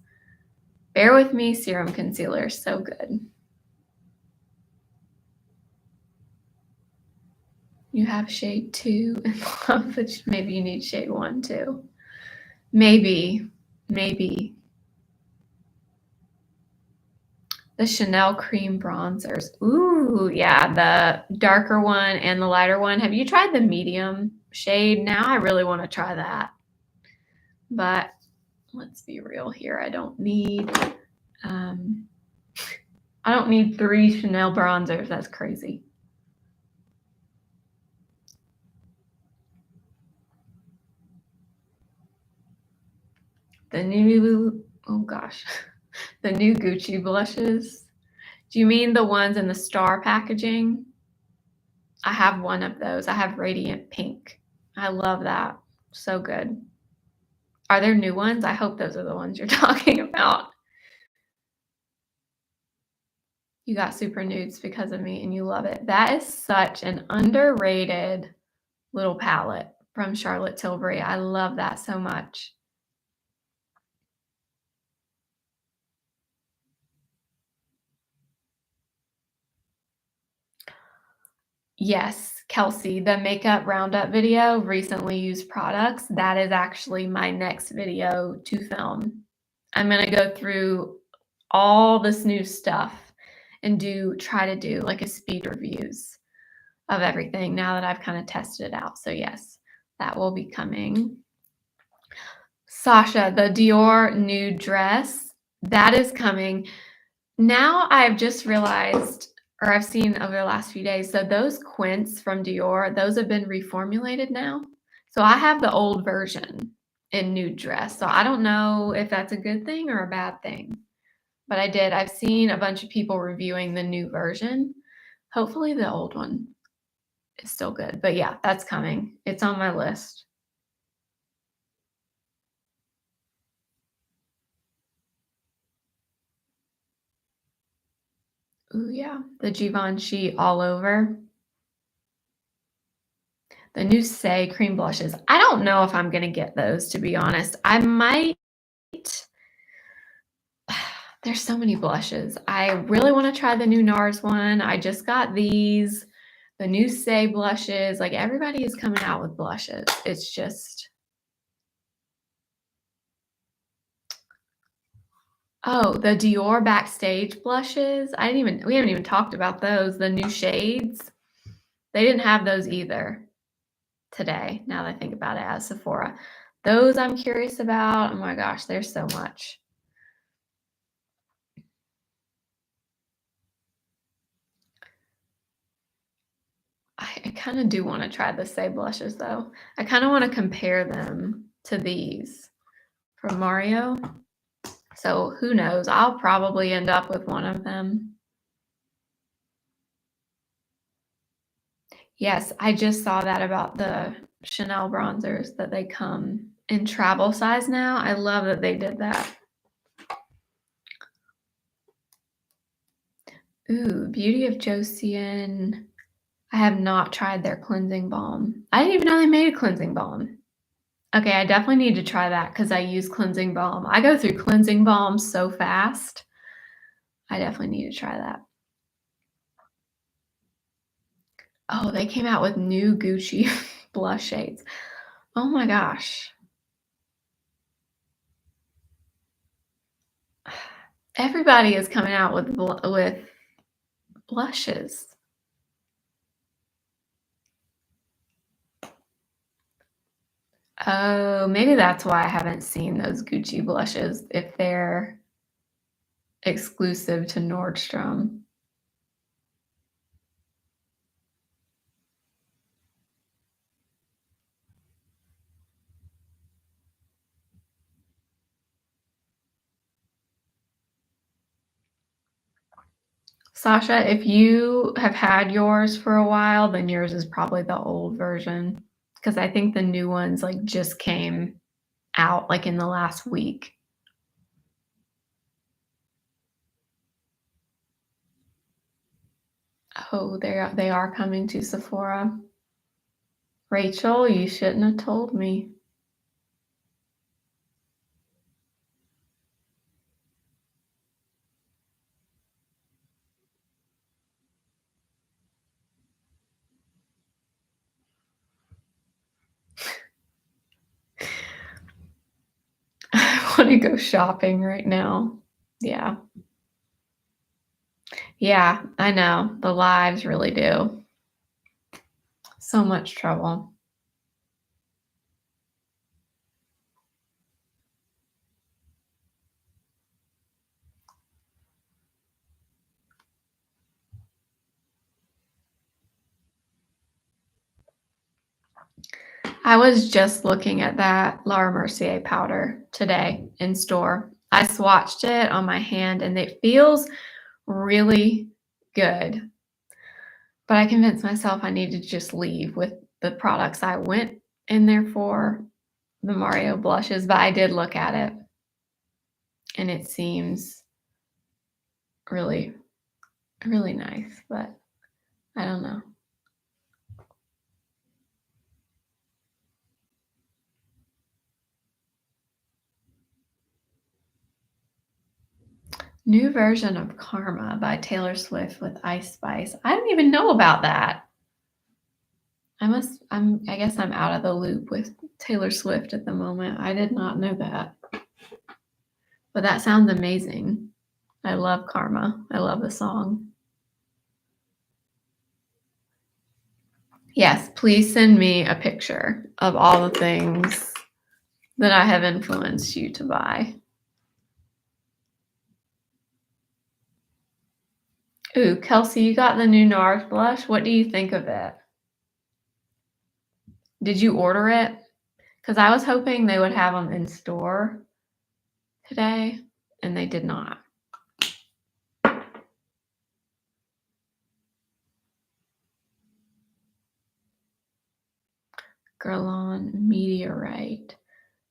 A: Bear With Me Serum Concealer, so good. You have shade 2 in love, but maybe you need shade 1 too. Maybe. The Chanel Cream Bronzers. Ooh, yeah, the darker one and the lighter one. Have you tried the medium shade? Now I really want to try that. But let's be real here. I don't need 3 Chanel bronzers. That's crazy. The new, oh gosh, the new Gucci blushes. Do you mean the ones in the star packaging? I have one of those. I have Radiant Pink. I love that. So good. Are there new ones? I hope those are the ones you're talking about. You got Super Nudes because of me and you love it. That is such an underrated little palette from Charlotte Tilbury. I love that so much. Yes, Kelsey, the makeup roundup video, recently used products. That is actually my next video to film. I'm going to go through all this new stuff and try to do like a speed reviews of everything now that I've kind of tested it out. So yes, that will be coming. Sasha, the Dior nude dress, that is coming. Now I've just realized, or I've seen over the last few days, so those quints from Dior, those have been reformulated now. So I have the old version in nude dress. So I don't know if that's a good thing or a bad thing. But I've seen a bunch of people reviewing the new version. Hopefully the old one is still good. But yeah, that's coming. It's on my list. Ooh, yeah. The Givenchy all over. The new Say cream blushes. I don't know if I'm going to get those, to be honest. I might. There's so many blushes. I really want to try the new NARS one. I just got these. The new Say blushes. Like everybody is coming out with blushes. It's just. Oh, the Dior Backstage blushes. We haven't even talked about those. The new shades. They didn't have those either today, now that I think about it, at Sephora. Those I'm curious about. Oh my gosh, there's so much. I kind of do want to try the Say blushes though. I kind of want to compare them to these from Mario. So who knows? I'll probably end up with one of them. Yes, I just saw that about the Chanel bronzers that they come in travel size now. I love that they did that. Ooh, Beauty of Josian. I have not tried their cleansing balm. I didn't even know they made a cleansing balm. Okay, I definitely need to try that because I use cleansing balm. I go through cleansing balms so fast. I definitely need to try that. Oh, they came out with new Gucci blush shades. Oh my gosh. Everybody is coming out with blushes. Oh, maybe that's why I haven't seen those Gucci blushes if they're exclusive to Nordstrom. Sasha, if you have had yours for a while, then yours is probably the old version because I think the new ones like just came out like in the last week. Oh, they are coming to Sephora. Rachel, you shouldn't have told me. I want to go shopping right now. Yeah. Yeah, I know. The lives really do. So much trouble. I was just looking at that Laura Mercier powder today in store. I swatched it on my hand and it feels really good. But I convinced myself I need to just leave with the products I went in there for, the Mario blushes, but I did look at it and it seems really, really nice, but I don't know. New version of Karma by Taylor Swift with Ice Spice. I didn't even know about that. I guess I'm out of the loop with Taylor Swift at the moment. I did not know that. But that sounds amazing. I love Karma. I love the song. Yes, please send me a picture of all the things that I have influenced you to buy. Ooh, Kelsey, you got the new NARS blush. What do you think of it? Did you order it? Because I was hoping they would have them in store today, and they did not. Guerlain Meteorite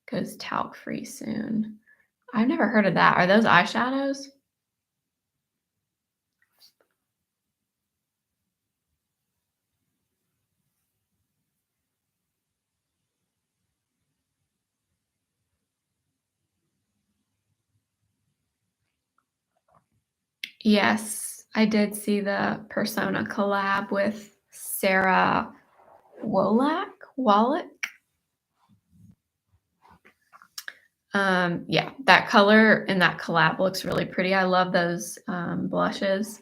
A: goes talc free soon. I've never heard of that. Are those eyeshadows? Yes, I did see the Persona collab with Sarah Wallach. Yeah, that color in that collab looks really pretty. I love those blushes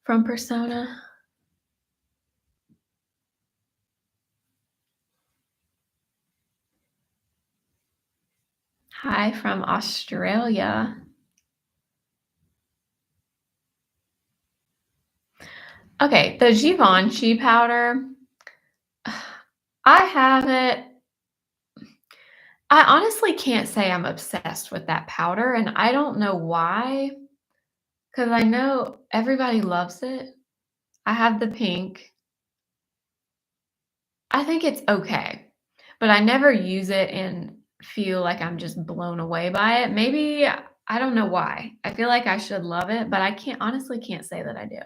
A: from Persona. Hi from Australia. Okay, the Givenchy powder. I have it. I honestly can't say I'm obsessed with that powder, and I don't know why, because I know everybody loves it. I have the pink. I think it's okay, but I never use it and feel like I'm just blown away by it. Maybe I don't know why. I feel like I should love it, but I can't honestly can't say that I do.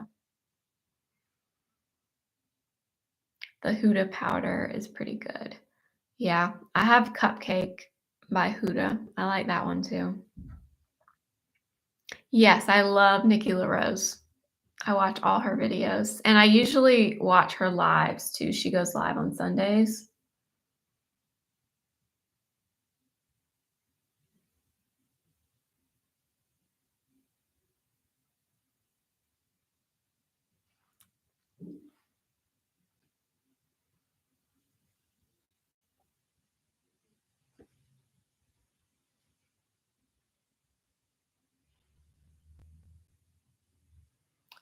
A: The Huda powder is pretty good. Yeah, I have Cupcake by Huda. I like that one too. Yes, I love Nikki LaRose. I watch all her videos, and I usually watch her lives too. She goes live on Sundays.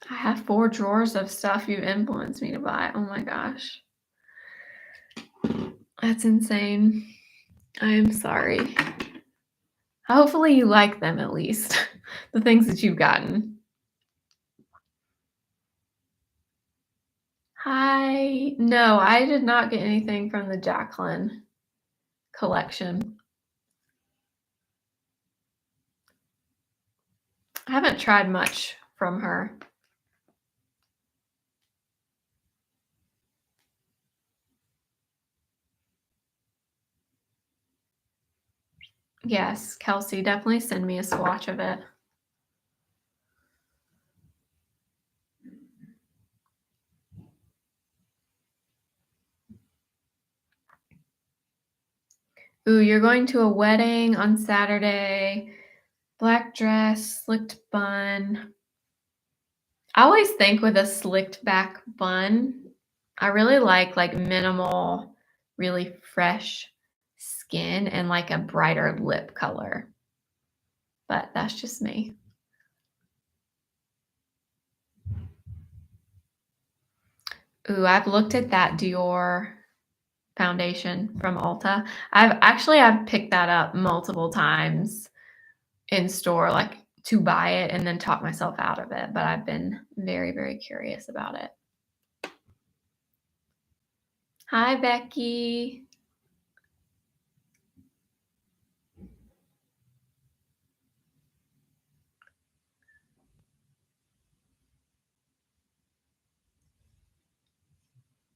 A: I have 4 drawers of stuff you've influenced me to buy. Oh my gosh. That's insane. I am sorry. Hopefully you like them at least, the things that you've gotten. Hi. No, I did not get anything from the Jacqueline collection. I haven't tried much from her. Yes, Kelsey, definitely send me a swatch of it. Ooh, you're going to a wedding on Saturday. Black dress, slicked bun. I always think with a slicked back bun, I really like minimal, really fresh skin and like a brighter lip color. But that's just me. Ooh, I've looked at that Dior foundation from Ulta. I've picked that up multiple times in store, like to buy it and then talk myself out of it. But I've been very, very curious about it. Hi, Becky.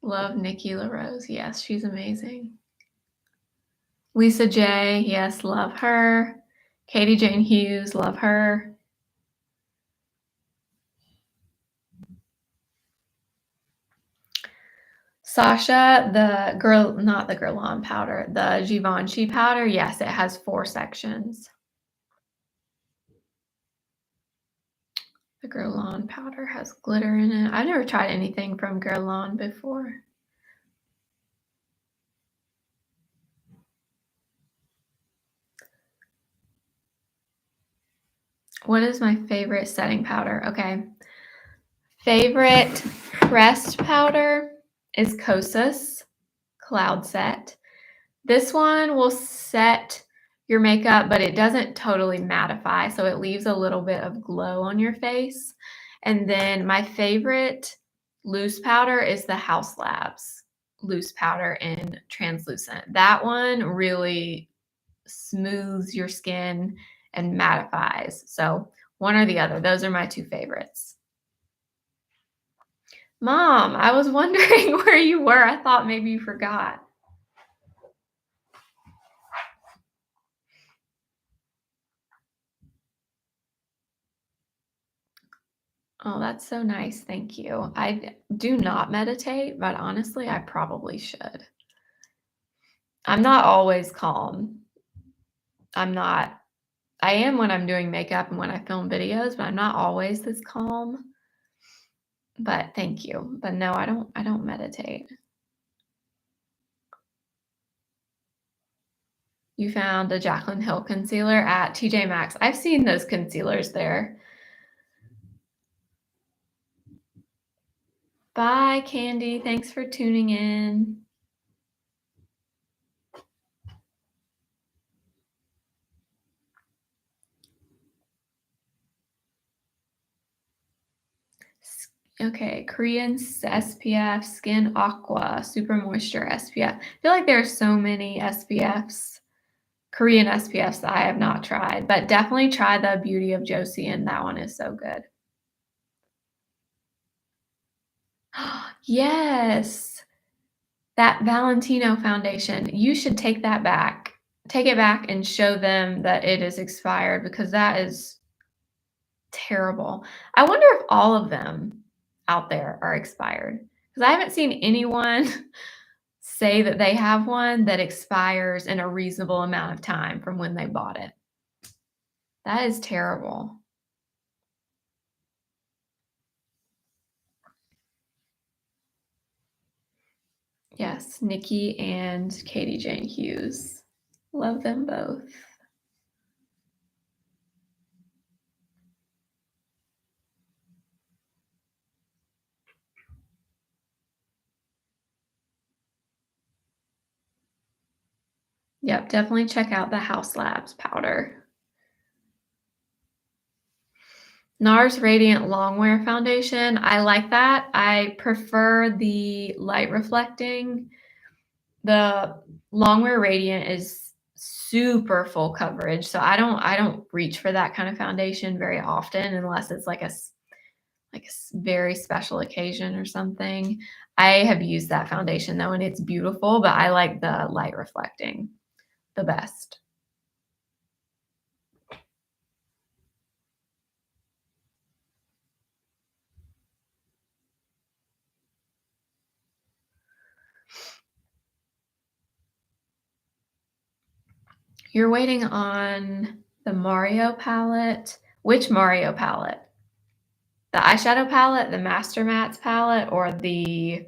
A: Love Nikki LaRose. Yes, she's amazing. Lisa J. Yes, love her. Katie Jane Hughes. Love her. Sasha, not the Guerlain powder, the Givenchy powder. Yes, it has 4 sections. The Guerlain powder has glitter in it. I've never tried anything from Guerlain before. What is my favorite setting powder? Okay. Favorite pressed powder is Kosas Cloud Set. This one will set your makeup, but it doesn't totally mattify, so it leaves a little bit of glow on your face. And then my favorite loose powder is the House Labs loose powder in translucent. That one really smooths your skin and mattifies. So one or the other. Those are my 2 favorites. Mom, I was wondering where you were. I thought maybe you forgot. Oh, that's so nice. Thank you. I do not meditate, but honestly, I probably should. I'm not always calm. I'm not. I am when I'm doing makeup and when I film videos, but I'm not always this calm. But thank you. But no, I don't meditate. You found a Jaclyn Hill concealer at TJ Maxx. I've seen those concealers there. Bye, Candy. Thanks for tuning in. Okay, Korean SPF, Skin Aqua, Super Moisture SPF. I feel like there are so many SPFs, Korean SPFs that I have not tried, but definitely try the Beauty of Josie, and that one is so good. Yes. That Valentino foundation, you should take that back. Take it back and show them that it is expired because that is terrible. I wonder if all of them out there are expired because I haven't seen anyone say that they have one that expires in a reasonable amount of time from when they bought it. That is terrible. Yes, Nikki and Katie Jane Hughes. Love them both. Yep, definitely check out the House Labs powder. NARS Radiant Longwear Foundation, I like that. I prefer the light reflecting. The Longwear Radiant is super full coverage, so I don't reach for that kind of foundation very often unless it's like a very special occasion or something. I have used that foundation though, and it's beautiful, but I like the light reflecting the best. You're waiting on the Mario palette. Which Mario palette? The eyeshadow palette, the Master Mats palette, or the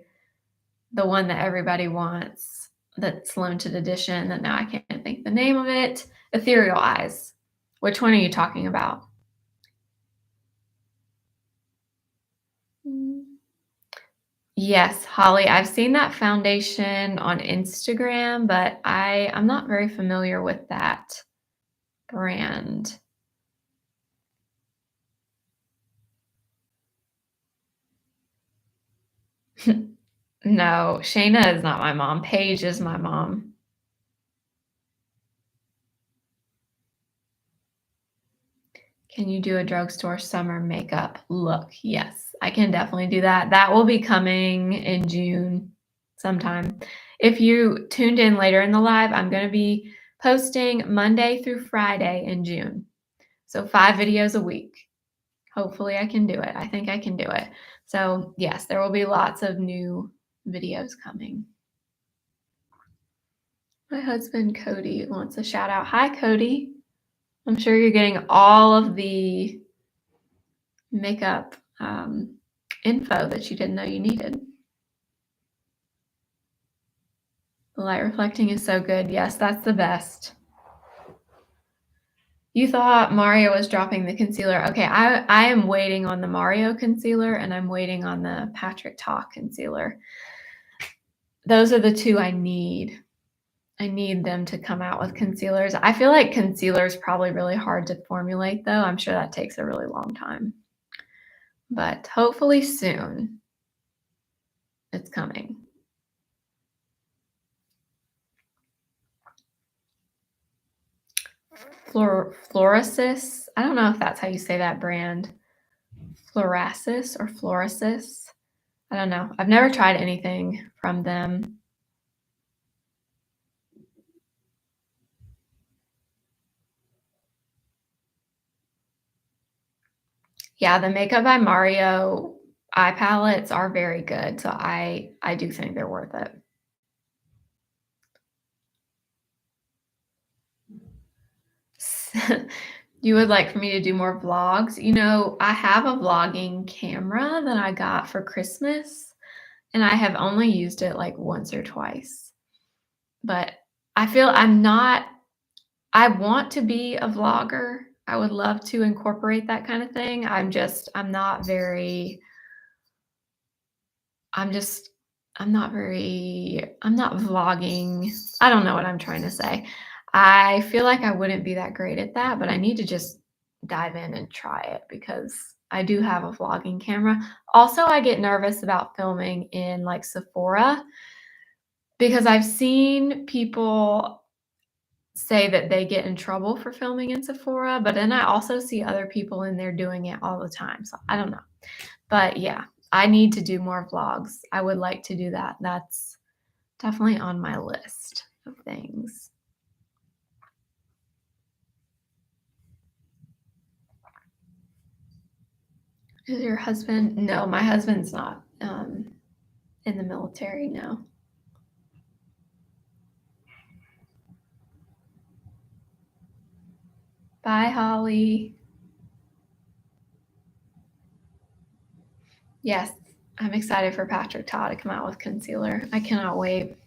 A: one that everybody wants that's limited edition that now I can't think the name of it? Ethereal Eyes. Which one are you talking about? Yes, Holly, I've seen that foundation on Instagram, but I'm not very familiar with that brand. No, Shayna is not my mom. Paige is my mom. Can you do a drugstore summer makeup look? Yes, I can definitely do that. That will be coming in June sometime. If you tuned in later in the live, I'm going to be posting Monday through Friday in June. So 5 videos a week. Hopefully I can do it. I think I can do it. So yes, there will be lots of new videos coming. My husband Cody wants a shout out. Hi Cody. I'm sure you're getting all of the makeup info that you didn't know you needed. The light reflecting is so good. Yes, that's the best. You thought Mario was dropping the concealer. Okay, I am waiting on the Mario concealer and I'm waiting on the Patrick Ta concealer. Those are the two I need. I need them to come out with concealers. I feel like concealer is probably really hard to formulate, though. I'm sure that takes a really long time. But hopefully soon it's coming. Florasis. I don't know if that's how you say that brand. Florasis or Florasis. I don't know. I've never tried anything from them. Yeah, the Makeup by Mario eye palettes are very good. So I do think they're worth it. You would like for me to do more vlogs? You know, I have a vlogging camera that I got for Christmas, and I have only used it like once or twice. But I feel I want to be a vlogger. I would love to incorporate that kind of thing. I'm not very, I'm just, I'm not vlogging. I don't know what I'm trying to say. I feel like I wouldn't be that great at that, but I need to just dive in and try it because I do have a vlogging camera. Also, I get nervous about filming in like Sephora because I've seen people say that they get in trouble for filming in Sephora, but then I also see other people in there doing it all the time. So I don't know. But yeah, I need to do more vlogs. I would like to do that. That's Definitely on my list of things. Is your husband? No, my husband's not in the military, no. Bye, Holly. Yes, I'm excited for Patrick Ta to come out with concealer. I cannot wait.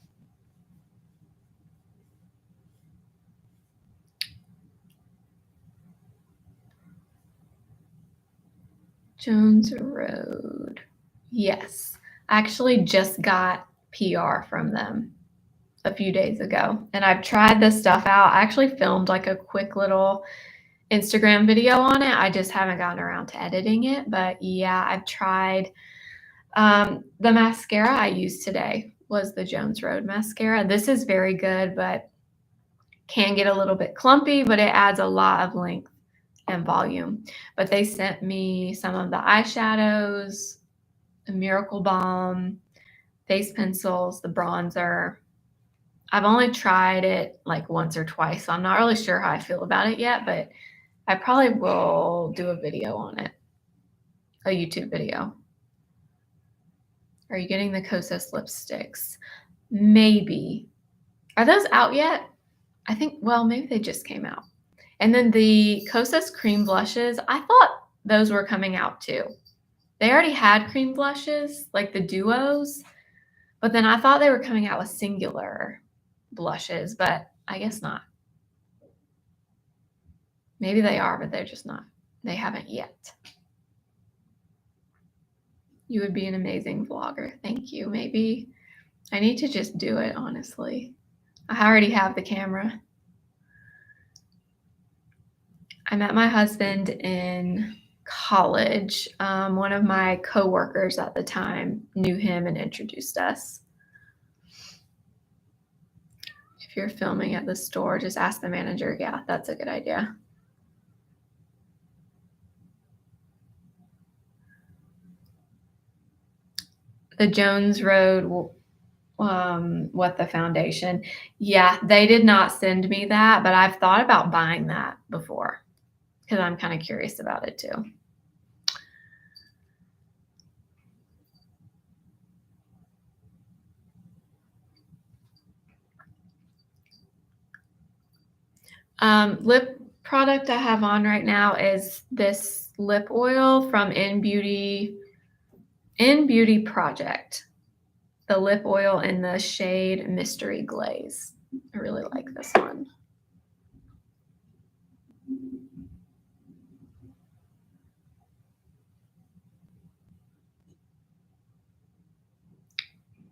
A: Jones Road. Yes, I actually just got PR from them a few days ago, and I've tried this stuff out. I actually filmed like a quick little Instagram video on it. I just haven't gotten around to editing it, but yeah, I've tried. The mascara I used today was the Jones Road mascara. This is very good, but can get a little bit clumpy, but it adds a lot of length and volume. But they sent me some of the eyeshadows, the Miracle Balm, face pencils, the bronzer. I've only tried it like once or twice, so I'm not really sure how I feel about it yet, but I probably will do a video on it, a YouTube video. Are you getting the Kosas lipsticks? Maybe. Are those out yet? I think, well, maybe they just came out. And then the Kosas cream blushes, I thought those were coming out too. They already had cream blushes, like the duos, but then I thought they were coming out with singular blushes, but I guess not. Maybe they are, but they're just not. They haven't yet. You would be an amazing vlogger. Thank you. Maybe I need to just do it, honestly. I already have the camera. I met my husband in college. One of my coworkers at the time knew him and introduced us. If you're filming at the store, just ask the manager. Yeah, that's a good idea. The Jones Road, what the foundation. Yeah, they did not send me that, but I've thought about buying that before because I'm kind of curious about it too. Lip product I have on right now is this lip oil from In Beauty Project. The lip oil in the shade Mystery Glaze. I really like this one.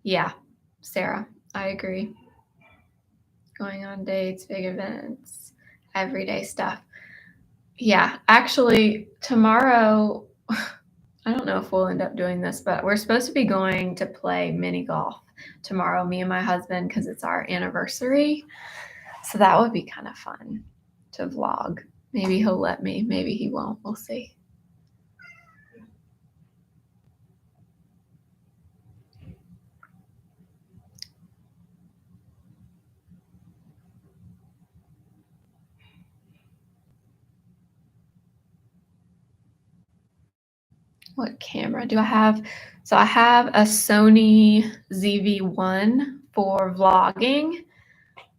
A: Yeah, Sarah, I agree. Going on dates, big events, everyday stuff. Yeah, actually, tomorrow, I don't know if we'll end up doing this, but we're supposed to be going to play mini golf tomorrow, me and my husband, because it's our anniversary. So that would be kind of fun to vlog. Maybe he'll let me, maybe he won't. We'll see. What camera do I have? So I have a Sony ZV-1 for vlogging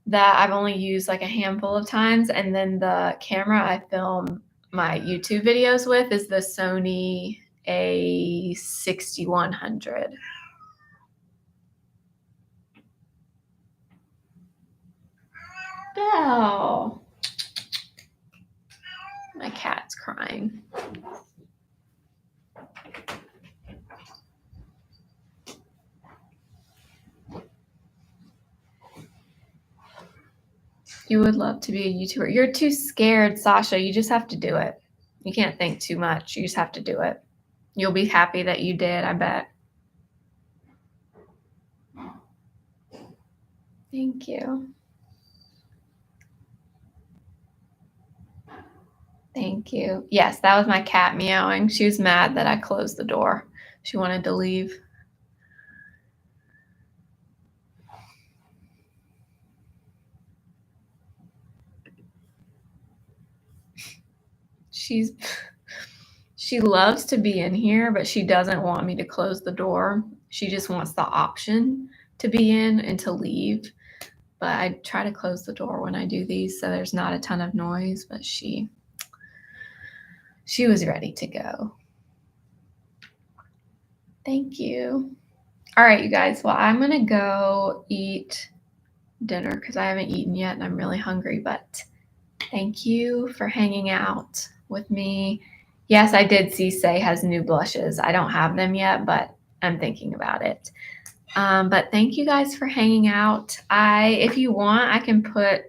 A: that I've only used like a handful of times. And then the camera I film my YouTube videos with is the Sony A6100. Belle. My cat's crying. You would love to be a YouTuber. You're too scared, Sasha. You just have to do it. You can't think too much. You just have to do it. You'll be happy that you did, I bet. Thank you. Thank you. Yes, that was my cat meowing. She was mad that I closed the door. She wanted to leave. she loves to be in here, but she doesn't want me to close the door. She just wants the option to be in and to leave. But I try to close the door when I do these so there's not a ton of noise, but she was ready to go. Thank you. All right, you guys. Well, I'm gonna go eat dinner because I haven't eaten yet and I'm really hungry, but thank you for hanging out with me. Yes, I did see Say has new blushes. I don't have them yet, but I'm thinking about it. But thank you guys for hanging out. If you want, I can put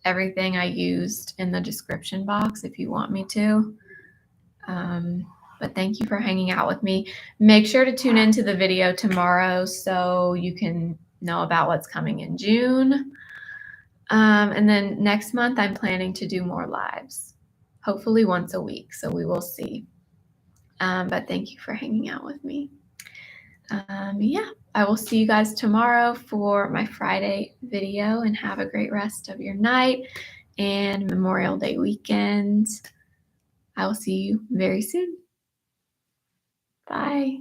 A: everything I used in the description box if you want me to. But thank you for hanging out with me. Make sure to tune into the video tomorrow so you can know about what's coming in June. And then next month, I'm planning to do more lives, hopefully once a week. So we will see. But thank you for hanging out with me. Yeah, I will see you guys tomorrow for my Friday video, and have a great rest of your night and Memorial Day weekend. I will see you very soon. Bye.